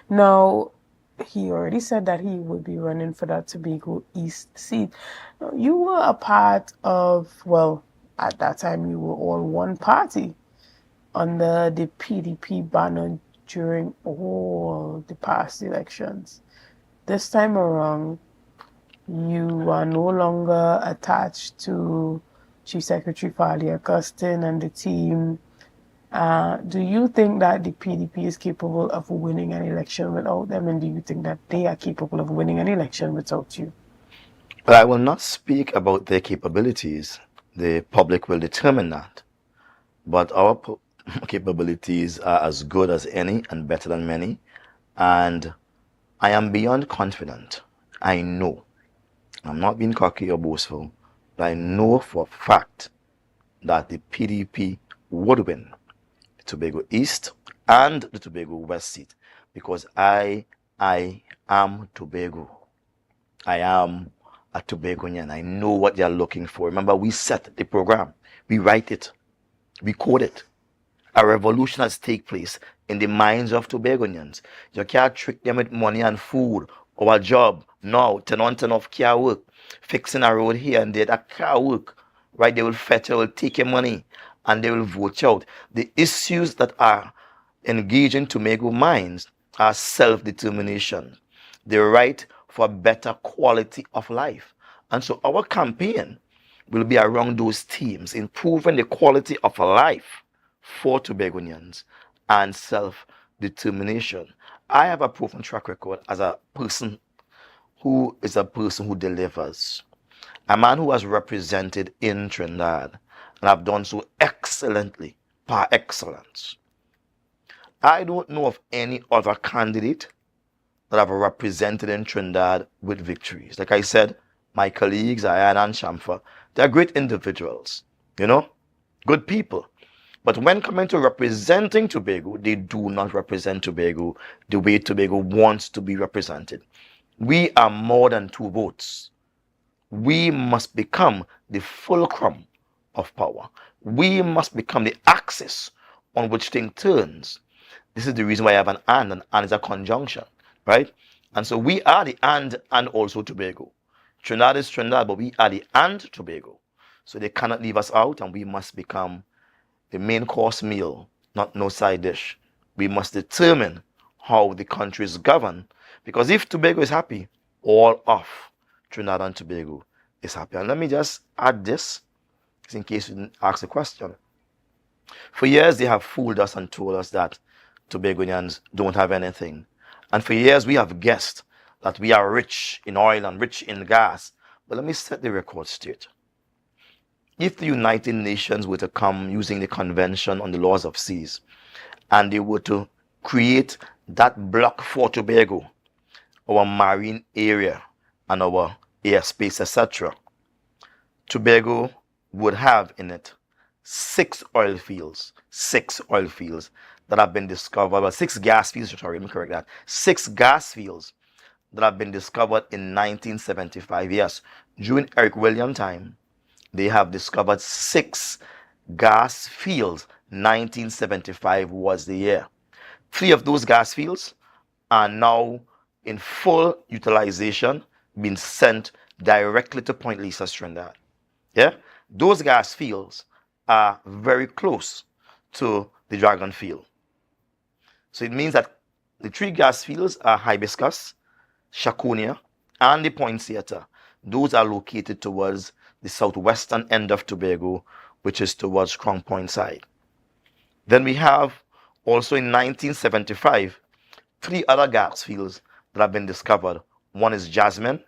Now, he already said that he would be running for that Tobago East seat. Now, you were a part of, well, at that time you were all one party under the PDP banner during all the past elections. This time around, you are no longer attached to Chief Secretary Fali Augustine and the team. Do you think that the PDP is capable of winning an election without them, and do you think that they are capable of winning an election without you? Well, I will not speak about their capabilities. The public will determine that. But our capabilities are as good as any and better than many. And I am beyond confident. I know. I'm not being cocky or boastful, but I know for a fact that the PDP would win the Tobago East and the Tobago West seat, because I am Tobago. I am a Tobagonian. I know what they are looking for. Remember, we set the program. We write it. We code it. A revolution has taken place in the minds of Tobagonians. You can't trick them with money and food or a job. No, 10 on 10 off can't work. Fixing a road here and there, that can't work. Right? They will fetch, they will take your money and they will vote you out. The issues that are engaging Tobago minds are self-determination, the right for better quality of life. And so our campaign will be around those themes, improving the quality of life for Tobagonians and self-determination. I have a proven track record as a person who delivers. A man who has represented in Trinidad and have done so excellently, par excellence. I don't know of any other candidate that have represented in Trinidad with victories. Like I said, my colleagues, Ayan and Shamfa, they're great individuals, good people. But when coming to representing Tobago, they do not represent Tobago the way Tobago wants to be represented. We are more than 2 votes. We must become the fulcrum of power. We must become the axis on which things turns. This is the reason why I have an and is a conjunction, right? And so we are the and also Tobago. Trinidad is Trinidad, but we are the and Tobago. So they cannot leave us out, and we must become the main course meal, not no side dish. We must determine how the country is governed, because if Tobago is happy, all of Trinidad and Tobago is happy. And let me just add this, in case you didn't ask the question. For years, they have fooled us and told us that Tobagonians don't have anything. And for years, we have guessed that we are rich in oil and rich in gas. But let me set the record straight. If the United Nations were to come using the Convention on the Laws of Seas, and they were to create that block for Tobago, our marine area and our airspace, etc., Tobago would have in it 6 oil fields that have been discovered, well, 6 gas fields, sorry, let me correct that, 6 gas fields that have been discovered in 1975. Yes, during Eric Williams' time, they have discovered 6 gas fields. 1975 was the year. 3 of those gas fields are now in full utilization, being sent directly to Point Lisa, Trinidad. Yeah, those gas fields are very close to the Dragon Field. So it means that the 3 gas fields are Hibiscus, Shakonia, and the Poinsettia. Those are located towards the southwestern end of Tobago, which is towards Crown Point side. Then we have also in 1975, 3 other gas fields that have been discovered. One is Jasmine,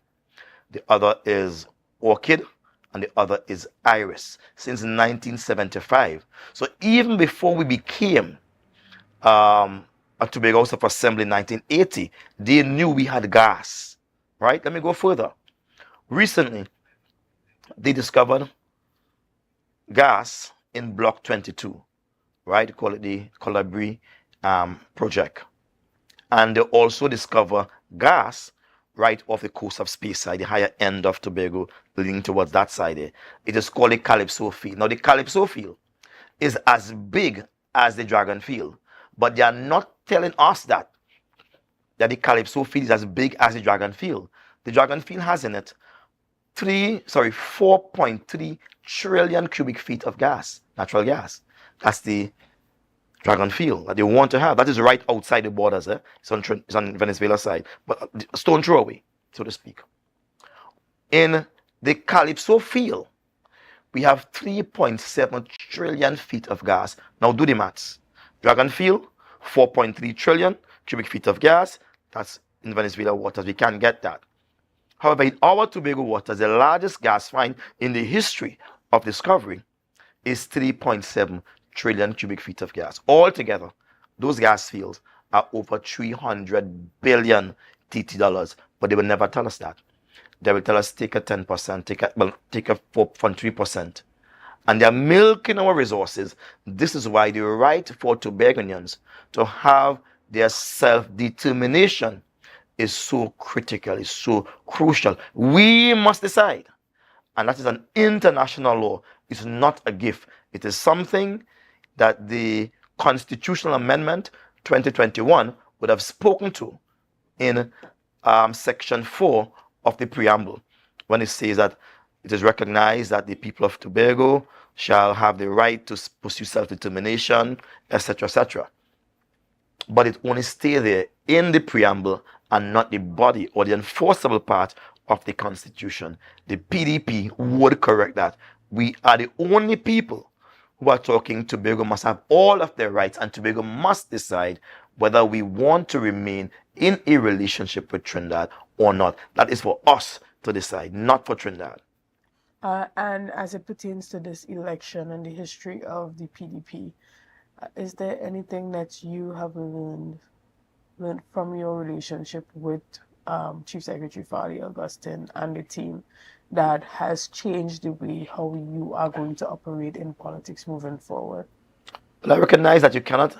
the other is Orchid, and the other is Iris, since 1975. So even before we became a Tobago House of Assembly in 1980, they knew we had gas, right? Let me go further. Recently, they discovered gas in Block 22, right? They call it the Colabri project. And they also discover gas right off the coast of Speyside, the higher end of Tobago, leading towards that side there. It is called the Calypso Field. Now, the Calypso Field is as big as the Dragon Field, but they are not telling us that the Calypso Field is as big as the Dragon Field. The Dragon Field has in it 4.3 trillion cubic feet of gas, natural gas. That's the Dragon Field that they want to have. That is right outside the borders. It's on Venezuela side, but stone throw away, so to speak. In the Calypso Field, we have 3.7 trillion feet of gas. Now do the maths. Dragon Field, 4.3 trillion cubic feet of gas. That's in Venezuela waters. We can't get that. However, in our Tobago waters, the largest gas find in the history of discovery is 3.7 trillion cubic feet of gas. Altogether, those gas fields are over 300 billion TT dollars, but they will never tell us that. They will tell us take a 10%, take a 4.3%. And they're milking our resources. This is why the right for Tobagonians to have their self-determination is so critical, is so crucial. We must decide. And that is an international law. It's not a gift. It is something that the Constitutional Amendment 2021 would have spoken to in Section 4 of the preamble, when it says that it is recognized that the people of Tobago shall have the right to pursue self-determination, etc., etc. But it only stays there in the preamble and not the body or the enforceable part of the Constitution. The PDP would correct that. We are the only people who are talking Tobago must have all of their rights, and Tobago must decide whether we want to remain in a relationship with Trinidad or not. That is for us to decide, not for Trinidad. And as it pertains to this election and the history of the PDP, is there anything that you have learned from your relationship with Chief Secretary Fali Augustine and the team that has changed the way how you are going to operate in politics moving forward? Well, I recognize that you cannot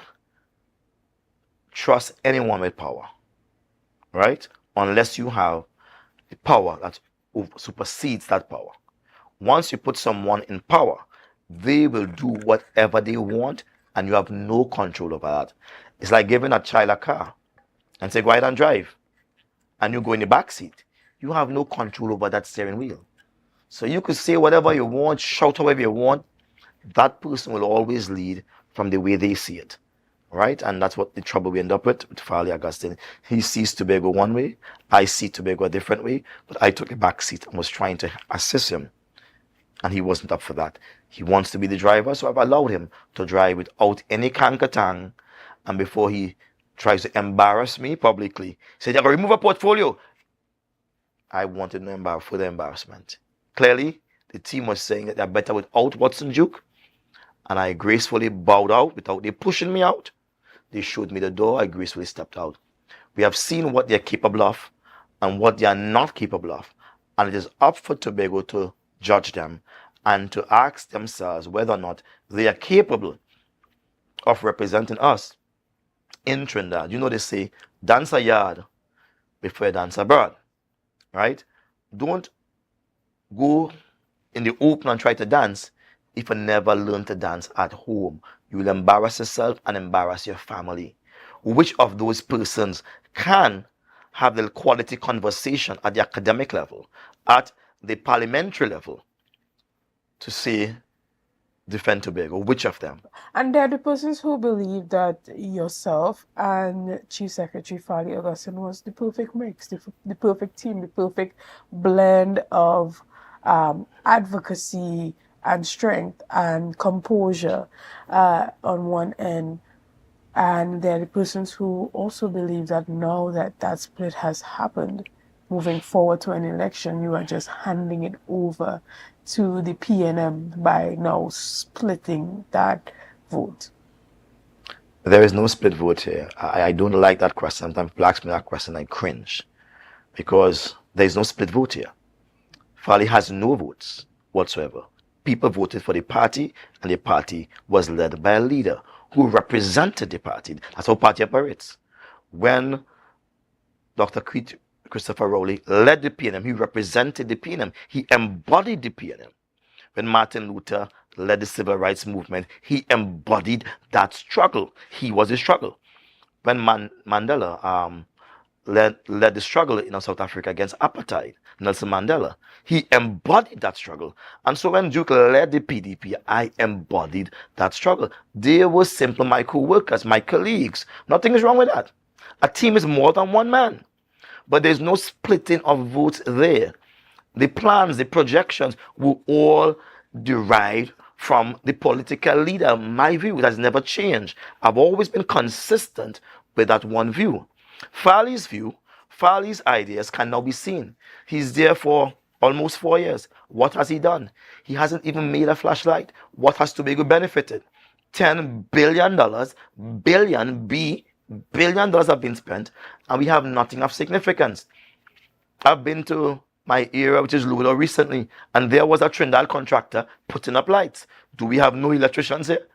trust anyone with power, right? Unless you have the power that supersedes that power. Once you put someone in power, they will do whatever they want, and you have no control over that. It's like giving a child a car and say, go ahead and drive, and you go in the back seat. You have no control over that steering wheel. So you could say whatever you want, shout however you want. That person will always lead from the way they see it, right? And that's what the trouble we end up with Fali Augustine. He sees Tobago one way, I see Tobago a different way, but I took a back seat and was trying to assist him. And he wasn't up for that. He wants to be the driver, so I've allowed him to drive without any cankatang. And before he tries to embarrass me publicly, he said, you're going to remove a portfolio. I wanted no further embarrassment. Clearly, the team was saying that they're better without Watson Duke. And I gracefully bowed out without they pushing me out. They showed me the door. I gracefully stepped out. We have seen what they're capable of and what they are not capable of. And it is up for Tobago to judge them and to ask themselves whether or not they are capable of representing us in Trinidad. You know, they say, dance a yard before you dance abroad, right? Don't go in the open and try to dance if you never learn to dance at home. You will embarrass yourself and embarrass your family. Which of those persons can have the quality conversation at the academic level, at the parliamentary level, to say, defend Tobago? Which of them? And there are the persons who believe that yourself and Chief Secretary Fali Augustine was the perfect mix, the perfect team, the perfect blend of advocacy and strength and composure on one end. And there are the persons who also believe that now that that split has happened, moving forward to an election, you are just handing it over to the PNM by now splitting that vote. There is no split vote here. I don't like that question. Sometimes people ask me that question, I cringe, because there is no split vote here. Fali has no votes whatsoever. People voted for the party, and the party was led by a leader who represented the party. That's how party operates. When Dr. Christopher Rowley led the PNM, he represented the PNM. He embodied the PNM. When Martin Luther led the civil rights movement, he embodied that struggle. He was the struggle. When Mandela led the struggle in South Africa against apartheid, Nelson Mandela, he embodied that struggle. And so when Duke led the PDP, I embodied that struggle. They were simply my co-workers, my colleagues. Nothing is wrong with that. A team is more than one man. But there's no splitting of votes there. The plans, the projections were all derived from the political leader. My view has never changed. I've always been consistent with that one view. Fali's view, Fali's ideas can now be seen. He's there for almost 4 years. What has he done? He hasn't even made a flashlight. What has Tobago benefited? $10 billion, billion, billion dollars have been spent, and we have nothing of significance. I've been to my area, which is Ludo, recently, and there was a Trinidad contractor putting up lights. Do we have no electricians here?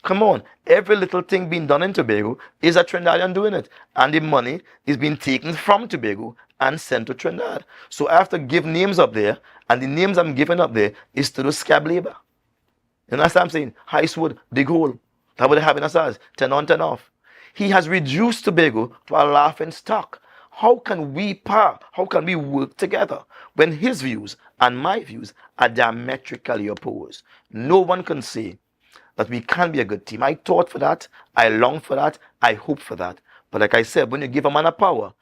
Come on, every little thing being done in Tobago is a Trinidadian doing it, and the money is being taken from Tobago and sent to Trinidad. So I have to give names up there, and the names I'm giving up there is to the scab labor. You know what I'm saying? Heistwood, dig hole. That's what they have in us, 10 on, 10 off. He has reduced Tobago to a laughing stock. How can we work together when his views and my views are diametrically opposed? No one can say that we can be a good team. I thought for that, I long for that, I hope for that. But like I said, when you give a man a power,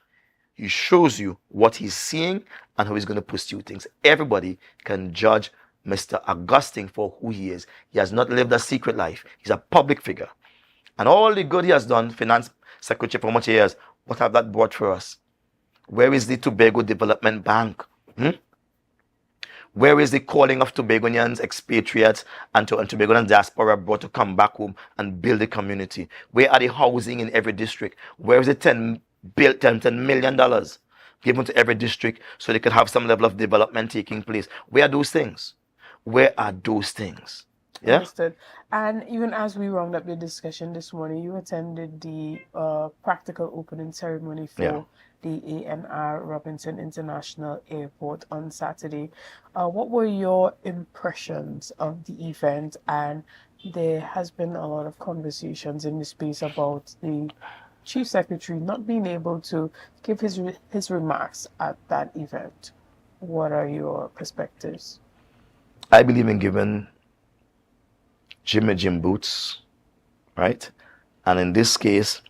he shows you what he's seeing and how he's going to pursue things. Everybody can judge Mr. Augustine for who he is. He has not lived a secret life. He's a public figure. And all the good he has done, finance secretary for much years, what have that brought for us? Where is the Tobago Development Bank? Where is the calling of Tobagonians, expatriates, and Tobagonian diaspora brought to come back home and build a community? Where are the housing in every district? Where is the $10 million given to every district so they could have some level of development taking place? Where are those things? Where are those things? Yeah. Understood. And even as we round up the discussion this morning, you attended the practical opening ceremony for the ANR Robinson International Airport on Saturday. What were your impressions of the event? And there has been a lot of conversations in the space about the Chief Secretary not being able to give his remarks at that event. What are your perspectives? I believe in giving Jim boots, right? And in this case,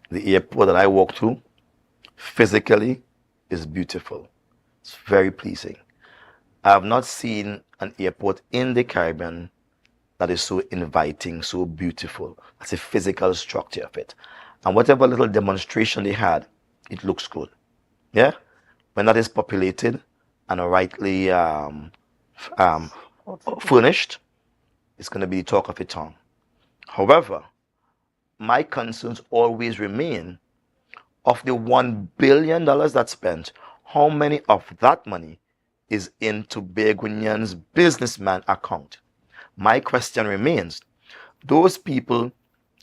the airport that I walked through physically is beautiful. It's very pleasing. I have not seen an airport in the Caribbean that is so inviting, so beautiful. That's the physical structure of it. And whatever little demonstration they had, it looks good. Yeah? When that is populated and rightly furnished, it's going to be the talk of the town. However, my concerns always remain of the $1 billion that's spent, how many of that money is in Tobagonians' businessman account? My question remains, those people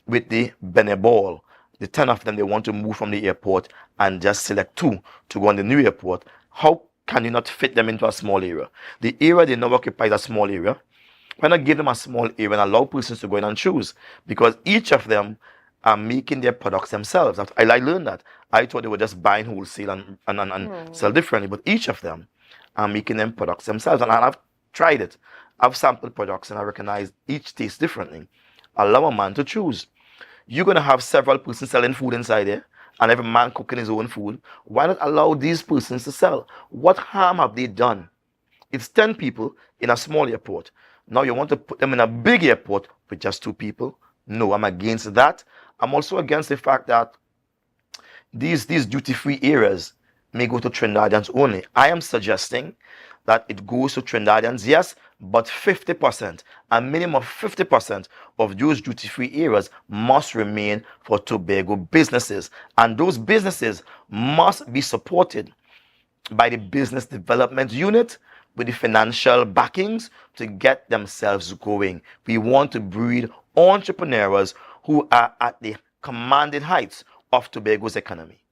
with the Beneball, the 10 of them, they want to move from the airport and just select 2 to go on the new airport. How can you not fit them into a small area? The area they now occupy is a small area. Why not give them a small area and allow persons to go in and choose? Because each of them are making their products themselves. I learned that. I thought they were just buying wholesale and sell differently, but each of them are making them products themselves. And I've tried it. I've sampled products and I recognize each tastes differently. Allow a man to choose. You're going to have several persons selling food inside there, and every man cooking his own food. Why not allow these persons to sell? What harm have they done? It's 10 people in a small airport. Now you want to put them in a big airport with just 2 people? No, I'm against that. I'm also against the fact that these duty-free areas may go to Trinidadians only. I am suggesting that it goes to Trinidadians, yes, but 50%, a minimum of 50% of those duty-free areas must remain for Tobago businesses. And those businesses must be supported by the business development unit with the financial backings to get themselves going. We want to breed entrepreneurs who are at the commanding heights of Tobago's economy.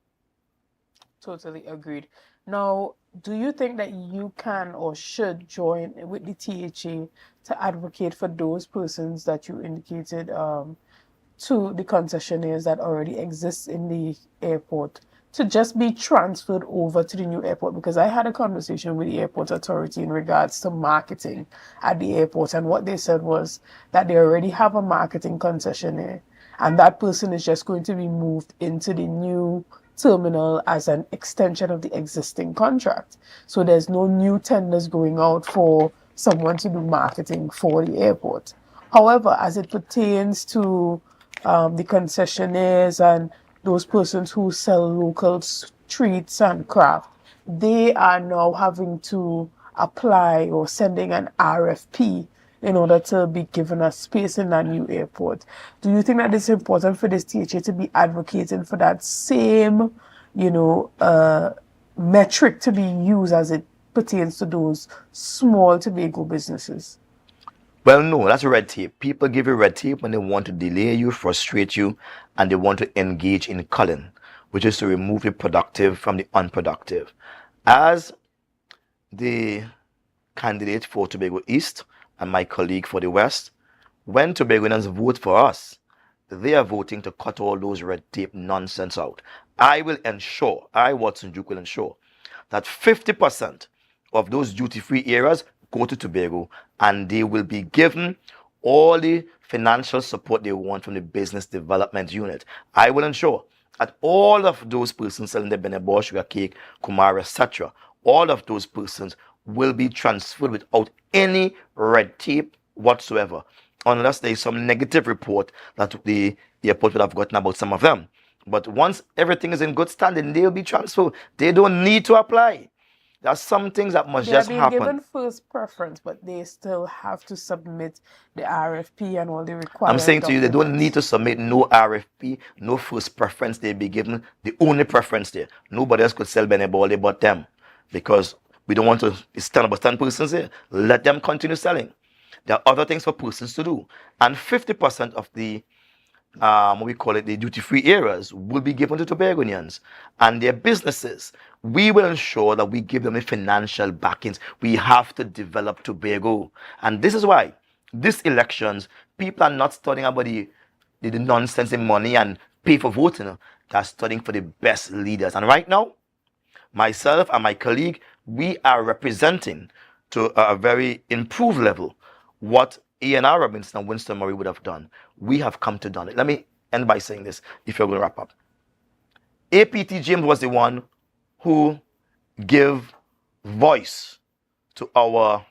Totally agreed. Now, do you think that you can or should join with the THA to advocate for those persons that you indicated to the concessionaires that already exist in the airport to just be transferred over to the new airport? Because I had a conversation with the airport authority in regards to marketing at the airport, and what they said was that they already have a marketing concessionaire, and that person is just going to be moved into the new terminal as an extension of the existing contract. So there's no new tenders going out for someone to do marketing for the airport. However, as it pertains to the concessionaires and those persons who sell local treats and craft, they are now having to apply or sending an RFP in order to be given a space in that new airport. Do you think that it's important for this THA to be advocating for that same, metric to be used as it pertains to those small Tobago businesses? Well, no, that's red tape. People give you red tape when they want to delay you, frustrate you, and they want to engage in culling, which is to remove the productive from the unproductive. As the candidate for Tobago East and my colleague for the West, when Tobagoans vote for us, they are voting to cut all those red tape nonsense out. I, Watson Duke, will ensure that 50% of those duty-free areas go to Tobago, and they will be given all the financial support they want from the business development unit. I will ensure that all of those persons selling the Benebo, sugar cake, Kumar, etc., all of those persons will be transferred without any red tape whatsoever, unless there is some negative report that the airport would have gotten about some of them. But once everything is in good standing, they will be transferred. They don't need to apply. There are some things that must just happen. They're given first preference, but they still have to submit the RFP and all the required I'm saying to you, they documents. don't need to submit no RFP, no first preference. They'll be given the only preference there. Nobody else could sell Benebole but them, because we don't want to stand about 10 persons here. Let them continue selling. There are other things for persons to do. And 50% of the the duty-free areas will be given to Tobagonians and their businesses. We will ensure that we give them the financial backings. We have to develop Tobago. And this is why these elections, people are not studying about the nonsense in money and pay for voting. They're studying for the best leaders. And right now, myself and my colleague, we are representing to a very improved level what A&R Robinson and Winston Murray would have done. We have come to done it. Let me end by saying this, if you're going to wrap up. APT James was the one who gave voice to our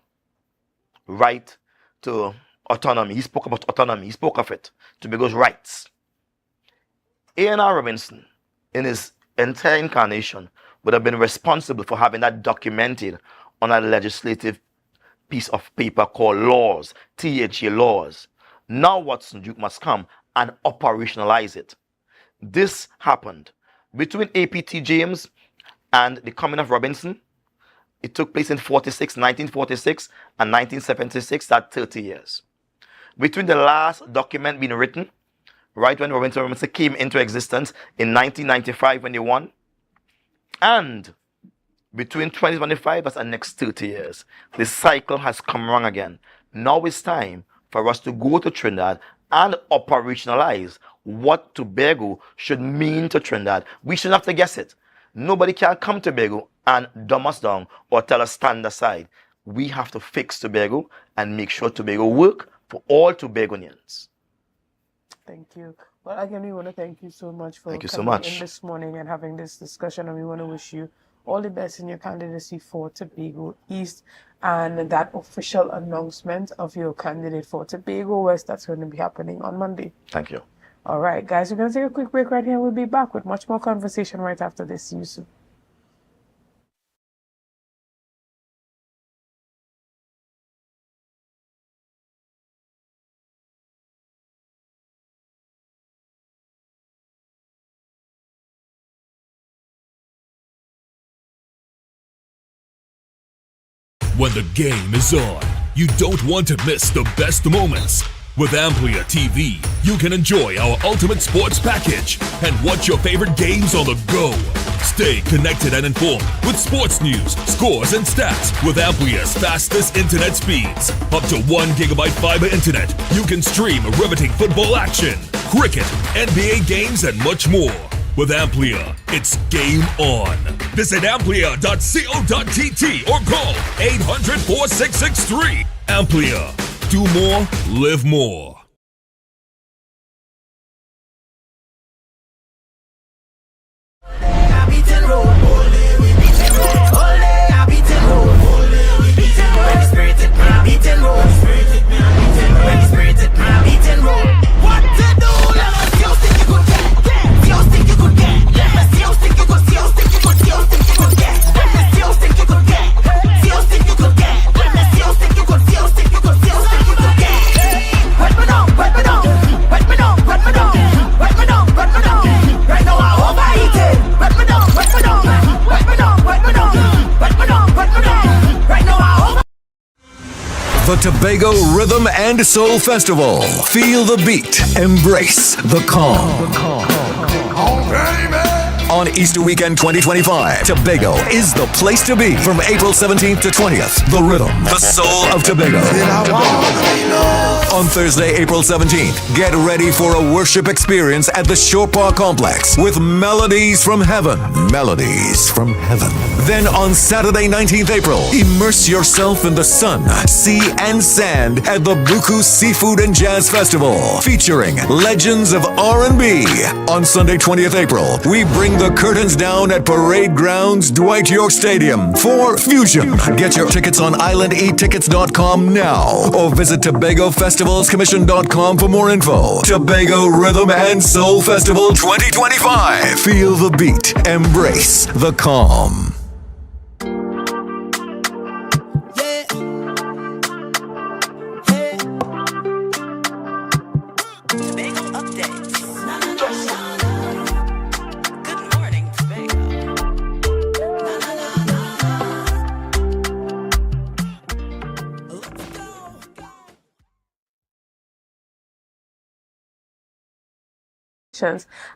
right to autonomy. He spoke about autonomy. He spoke of it, Tobago's rights. A&R Robinson, in his entire incarnation, would have been responsible for having that documented on a legislative piece of paper called laws, THA laws. Now Watson Duke must come and operationalize it. This happened between APT James and the coming of Robinson. It took place in 1946 and 1976, that's 30 years. Between the last document being written, right when Robinson came into existence in 1995 when they won, and between 2025, that's the next 30 years. The cycle has come wrong again. Now it's time for us to go to Trinidad and operationalize what Tobago should mean to Trinidad. We shouldn't have to guess it. Nobody can come to Tobago and dumb us down or tell us stand aside. We have to fix Tobago and make sure Tobago work for all Tobagonians. Thank you. Well, again, we want to thank you so much for coming in this morning and having this discussion, and we want to wish you all the best in your candidacy for Tobago East and that official announcement of your candidate for Tobago West that's going to be happening on Monday. Thank you. All right, guys, we're going to take a quick break right here. We'll be back with much more conversation right after this. See you soon. When the game is on, you don't want to miss the best moments. With AMPLIA TV, you can enjoy our ultimate sports package and watch your favorite games on the go. Stay connected and informed with sports news, scores, and stats with AMPLIA's fastest internet speeds. Up to 1 GB fiber internet, you can stream riveting football action, cricket, NBA games, and much more. With AMPLIA, it's game on. Visit amplia.co.tt or call 800-4663. AMPLIA. Do more, live more. the Tobago Rhythm and Soul Festival. Feel the beat, embrace the calm. On Easter weekend 2025, Tobago is the place to be. From April 17th to 20th, the rhythm, the soul of Tobago. On Thursday, April 17th, get ready for a worship experience at the Shore Park Complex with melodies from heaven. Melodies from heaven. Then on Saturday, 19th April, immerse yourself in the sun, sea, and sand at the Buku Seafood and Jazz Festival, featuring legends of R&B. On Sunday, 20th April, we bring the curtains down at Parade Grounds, Dwight York Stadium for Fusion. Get your tickets on islandetickets.com now or visit TobagoFestivalsCommission.com for more info. Tobago Rhythm and Soul Festival 2025. Feel the beat. Embrace the calm.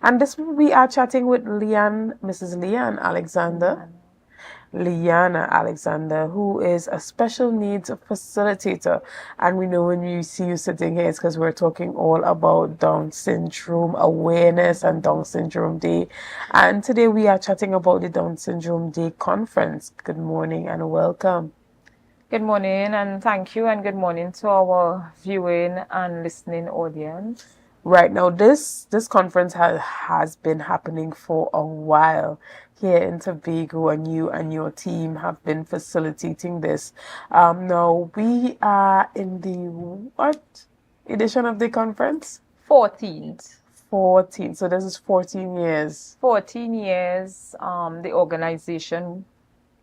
And this we are chatting with Mrs. Liana Alexander, who is a special needs facilitator. And we know when you see you sitting here, it's because we're talking all about Down Syndrome awareness and Down Syndrome Day. And today we are chatting about the Down Syndrome Day conference. Good morning and welcome. Good morning and thank you, and good morning to our viewing and listening audience. Right now, this conference has been happening for a while here in Tobago, and you and your team have been facilitating this. Now, we are in the what edition of the conference? 14th. 14. So this is 14 years. 14 years. The organization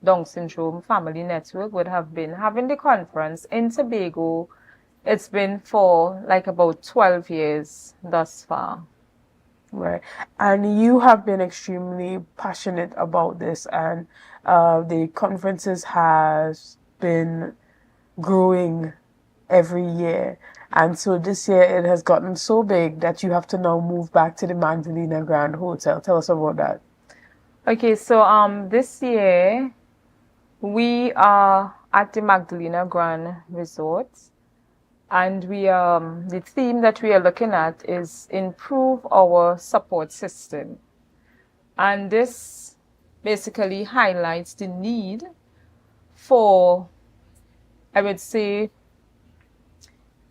Down Syndrome Family Network would have been having the conference in Tobago. It's been for like about 12 years thus far. Right. And you have been extremely passionate about this, and the conferences has been growing every year. And so this year it has gotten so big that you have to now move back to the Magdalena Grand Hotel. Tell us about that. Okay, so this year we are at the Magdalena Grand Resort. And the theme that we are looking at is improve our support system. And this basically highlights the need for, I would say,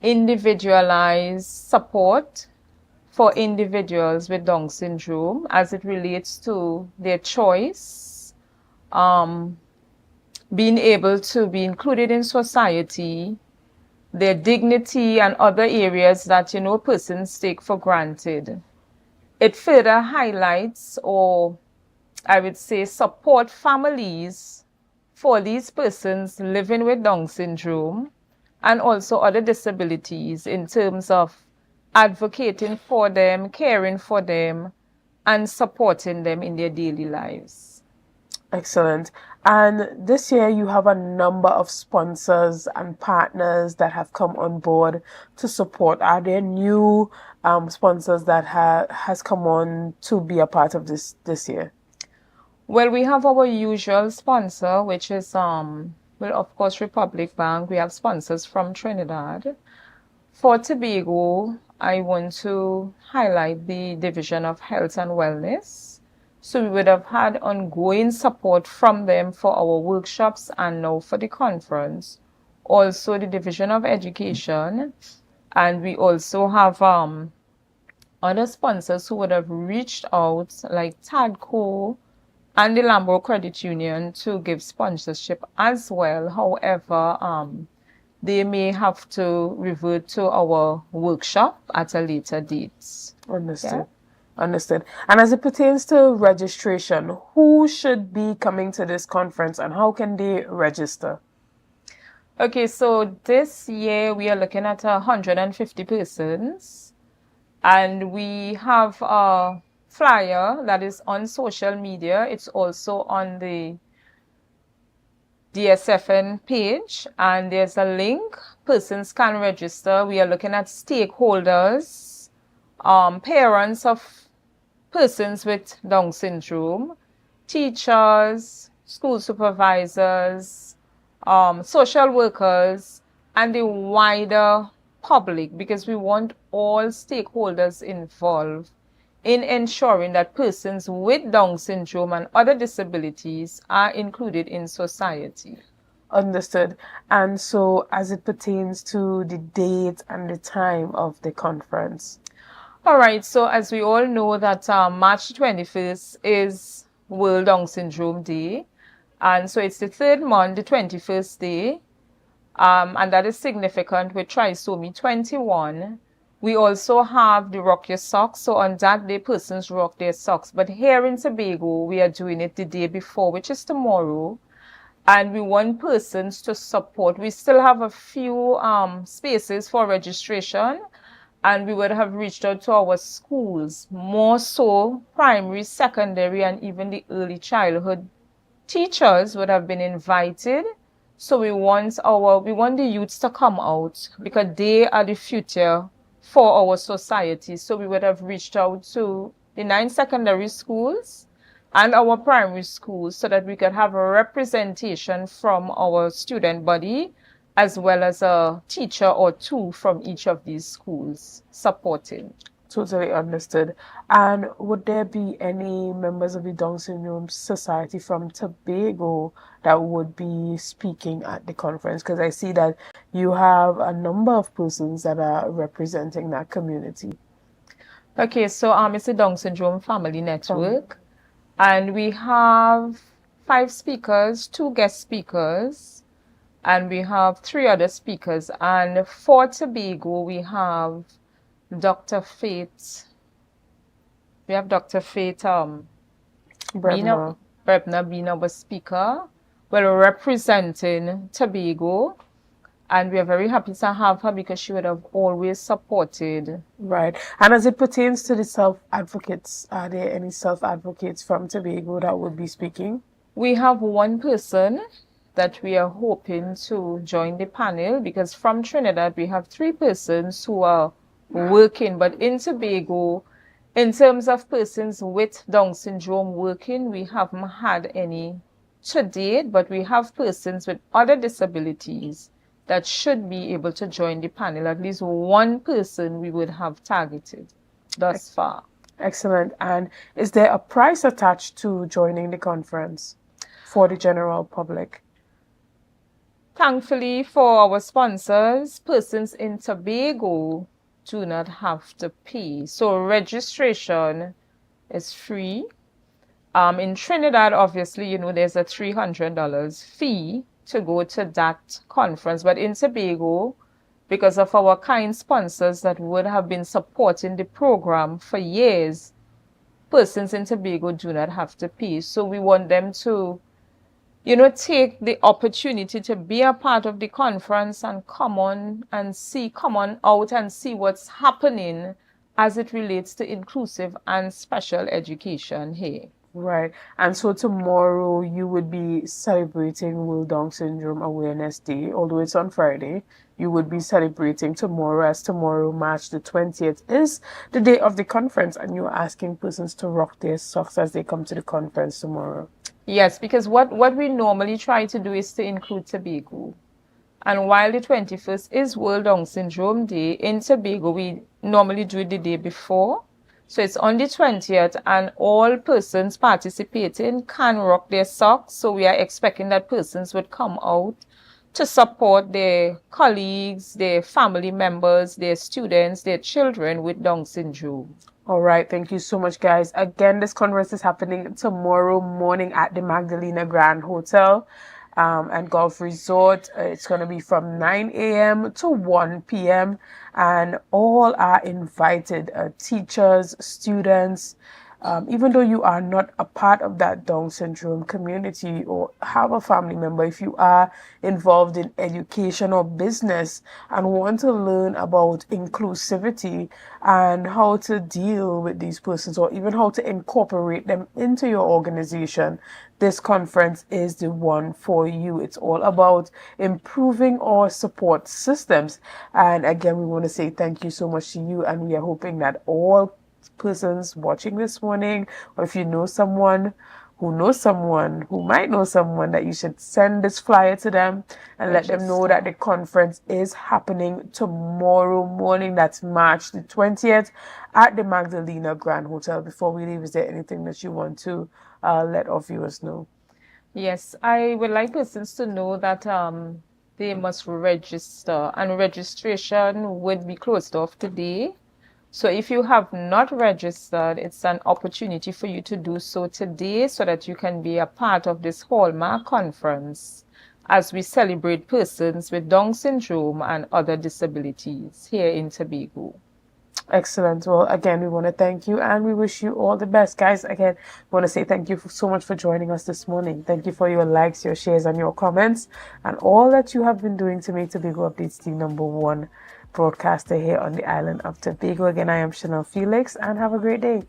individualized support for individuals with Down syndrome as it relates to their choice, being able to be included in society, their dignity, and other areas that, persons take for granted. It further highlights, or I would say support families for these persons living with Down syndrome and also other disabilities in terms of advocating for them, caring for them, and supporting them in their daily lives. Excellent. And this year you have a number of sponsors and partners that have come on board to support. Are there new sponsors that has come on to be a part of this year? Well, we have our usual sponsor, which is, of course, Republic Bank. We have sponsors from Trinidad. For Tobago, I want to highlight the Division of Health and Wellness. So we would have had ongoing support from them for our workshops and now for the conference. Also the Division of Education. And we also have other sponsors who would have reached out, like TADCO and the Lambo Credit Union, to give sponsorship as well. However, they may have to revert to our workshop at a later date. Understood. Yeah? Understood. And as it pertains to registration, who should be coming to this conference and how can they register? Okay, so this year we are looking at 150 persons, and we have a flyer that is on social media. It's also on the DSFN page, and there's a link persons can register. We are looking at stakeholders, parents of persons with Down syndrome, teachers, school supervisors, social workers, and the wider public, because we want all stakeholders involved in ensuring that persons with Down syndrome and other disabilities are included in society. Understood. And so as it pertains to the date and the time of the conference? All right, so as we all know that March 21st is World Down Syndrome Day. And so it's the third month, the 21st day. And that is significant with Trisomy 21. We also have the Rock Your Socks. So on that day, persons rock their socks. But here in Tobago, we are doing it the day before, which is tomorrow. And we want persons to support. We still have a few spaces for registration. And we would have reached out to our schools, more so primary, secondary, and even the early childhood teachers would have been invited. So we want the youths to come out because they are the future for our society. So we would have reached out to the 9 secondary schools and our primary schools so that we could have a representation from our student body as well as a teacher or two from each of these schools supporting. Totally understood. And would there be any members of the Down Syndrome Society from Tobago that would be speaking at the conference? Because I see that you have a number of persons that are representing that community. Okay, so it's a Down Syndrome Family Network. And we have 5 speakers, 2 guest speakers, and we have 3 other speakers. And for Tobago, we have Dr. Faith. We have Dr. Faith Brebner was speaker, representing Tobago. And we are very happy to have her because she would have always supported. Right. And as it pertains to the self-advocates, are there any self-advocates from Tobago that would be speaking? We have 1 person that we are hoping to join the panel because from Trinidad we have 3 persons who are working, but in Tobago, in terms of persons with Down syndrome working, we haven't had any to date, but we have persons with other disabilities that should be able to join the panel. At least 1 person we would have targeted thus far. Excellent. And is there a price attached to joining the conference for the general public? Thankfully for our sponsors, persons in Tobago do not have to pay. So registration is free. In Trinidad, obviously, there's a $300 fee to go to that conference. But in Tobago, because of our kind sponsors that would have been supporting the program for years, persons in Tobago do not have to pay. So we want them to, take the opportunity to be a part of the conference and come on out and see what's happening as it relates to inclusive and special education here. Right. And so tomorrow you would be celebrating World Down Syndrome Awareness Day, although it's on Friday. You would be celebrating tomorrow, as tomorrow, March the 20th, is the day of the conference, and you're asking persons to rock their socks as they come to the conference tomorrow. Yes, because what we normally try to do is to include Tobago. And while the 21st is World Down Syndrome Day, in Tobago we normally do it the day before. So it's on the 20th, and all persons participating can rock their socks. So we are expecting that persons would come out to support their colleagues, their family members, their students, their children with Down syndrome. All right, thank you so much, guys. Again, this conference is happening tomorrow morning at the Magdalena Grand Hotel and Golf Resort. It's going to be from 9 a.m. to 1 p.m. and all are invited, teachers, students, even though you are not a part of that Down syndrome community or have a family member, if you are involved in education or business and want to learn about inclusivity and how to deal with these persons or even how to incorporate them into your organization, this conference is the one for you. It's all about improving our support systems. And again, we want to say thank you so much to you, and we are hoping that all persons watching this morning, or if you know someone who might know someone, that you should send this flyer to them and let them know that the conference is happening tomorrow morning. That's March the 20th at the Magdalena Grand Hotel. Before we leave, is there anything that you want to let our viewers know? Yes, I would like persons to know that they must register, and registration would be closed off today. So if you have not registered, it's an opportunity for you to do so today so that you can be a part of this Hallmark conference as we celebrate persons with Down syndrome and other disabilities here in Tobago. Excellent. Well, again, we want to thank you and we wish you all the best. Guys, again, we want to say thank you so much for joining us this morning. Thank you for your likes, your shares, and your comments, and all that you have been doing to make Tobago Updates the #1 broadcaster here on the island of Tobago. Again, I am Chanel Felix, and have a great day.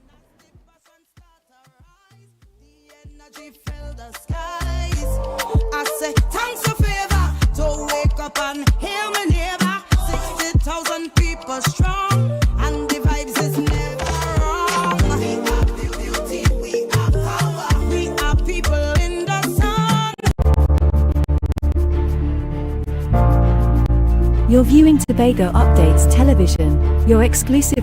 I say thanks for favor to wake up and hear my neighbor. 60,000 people strong, and the vibes is never wrong. We are beauty, we are power, we are people in the sun. You're viewing Tobago Updates Television, your exclusive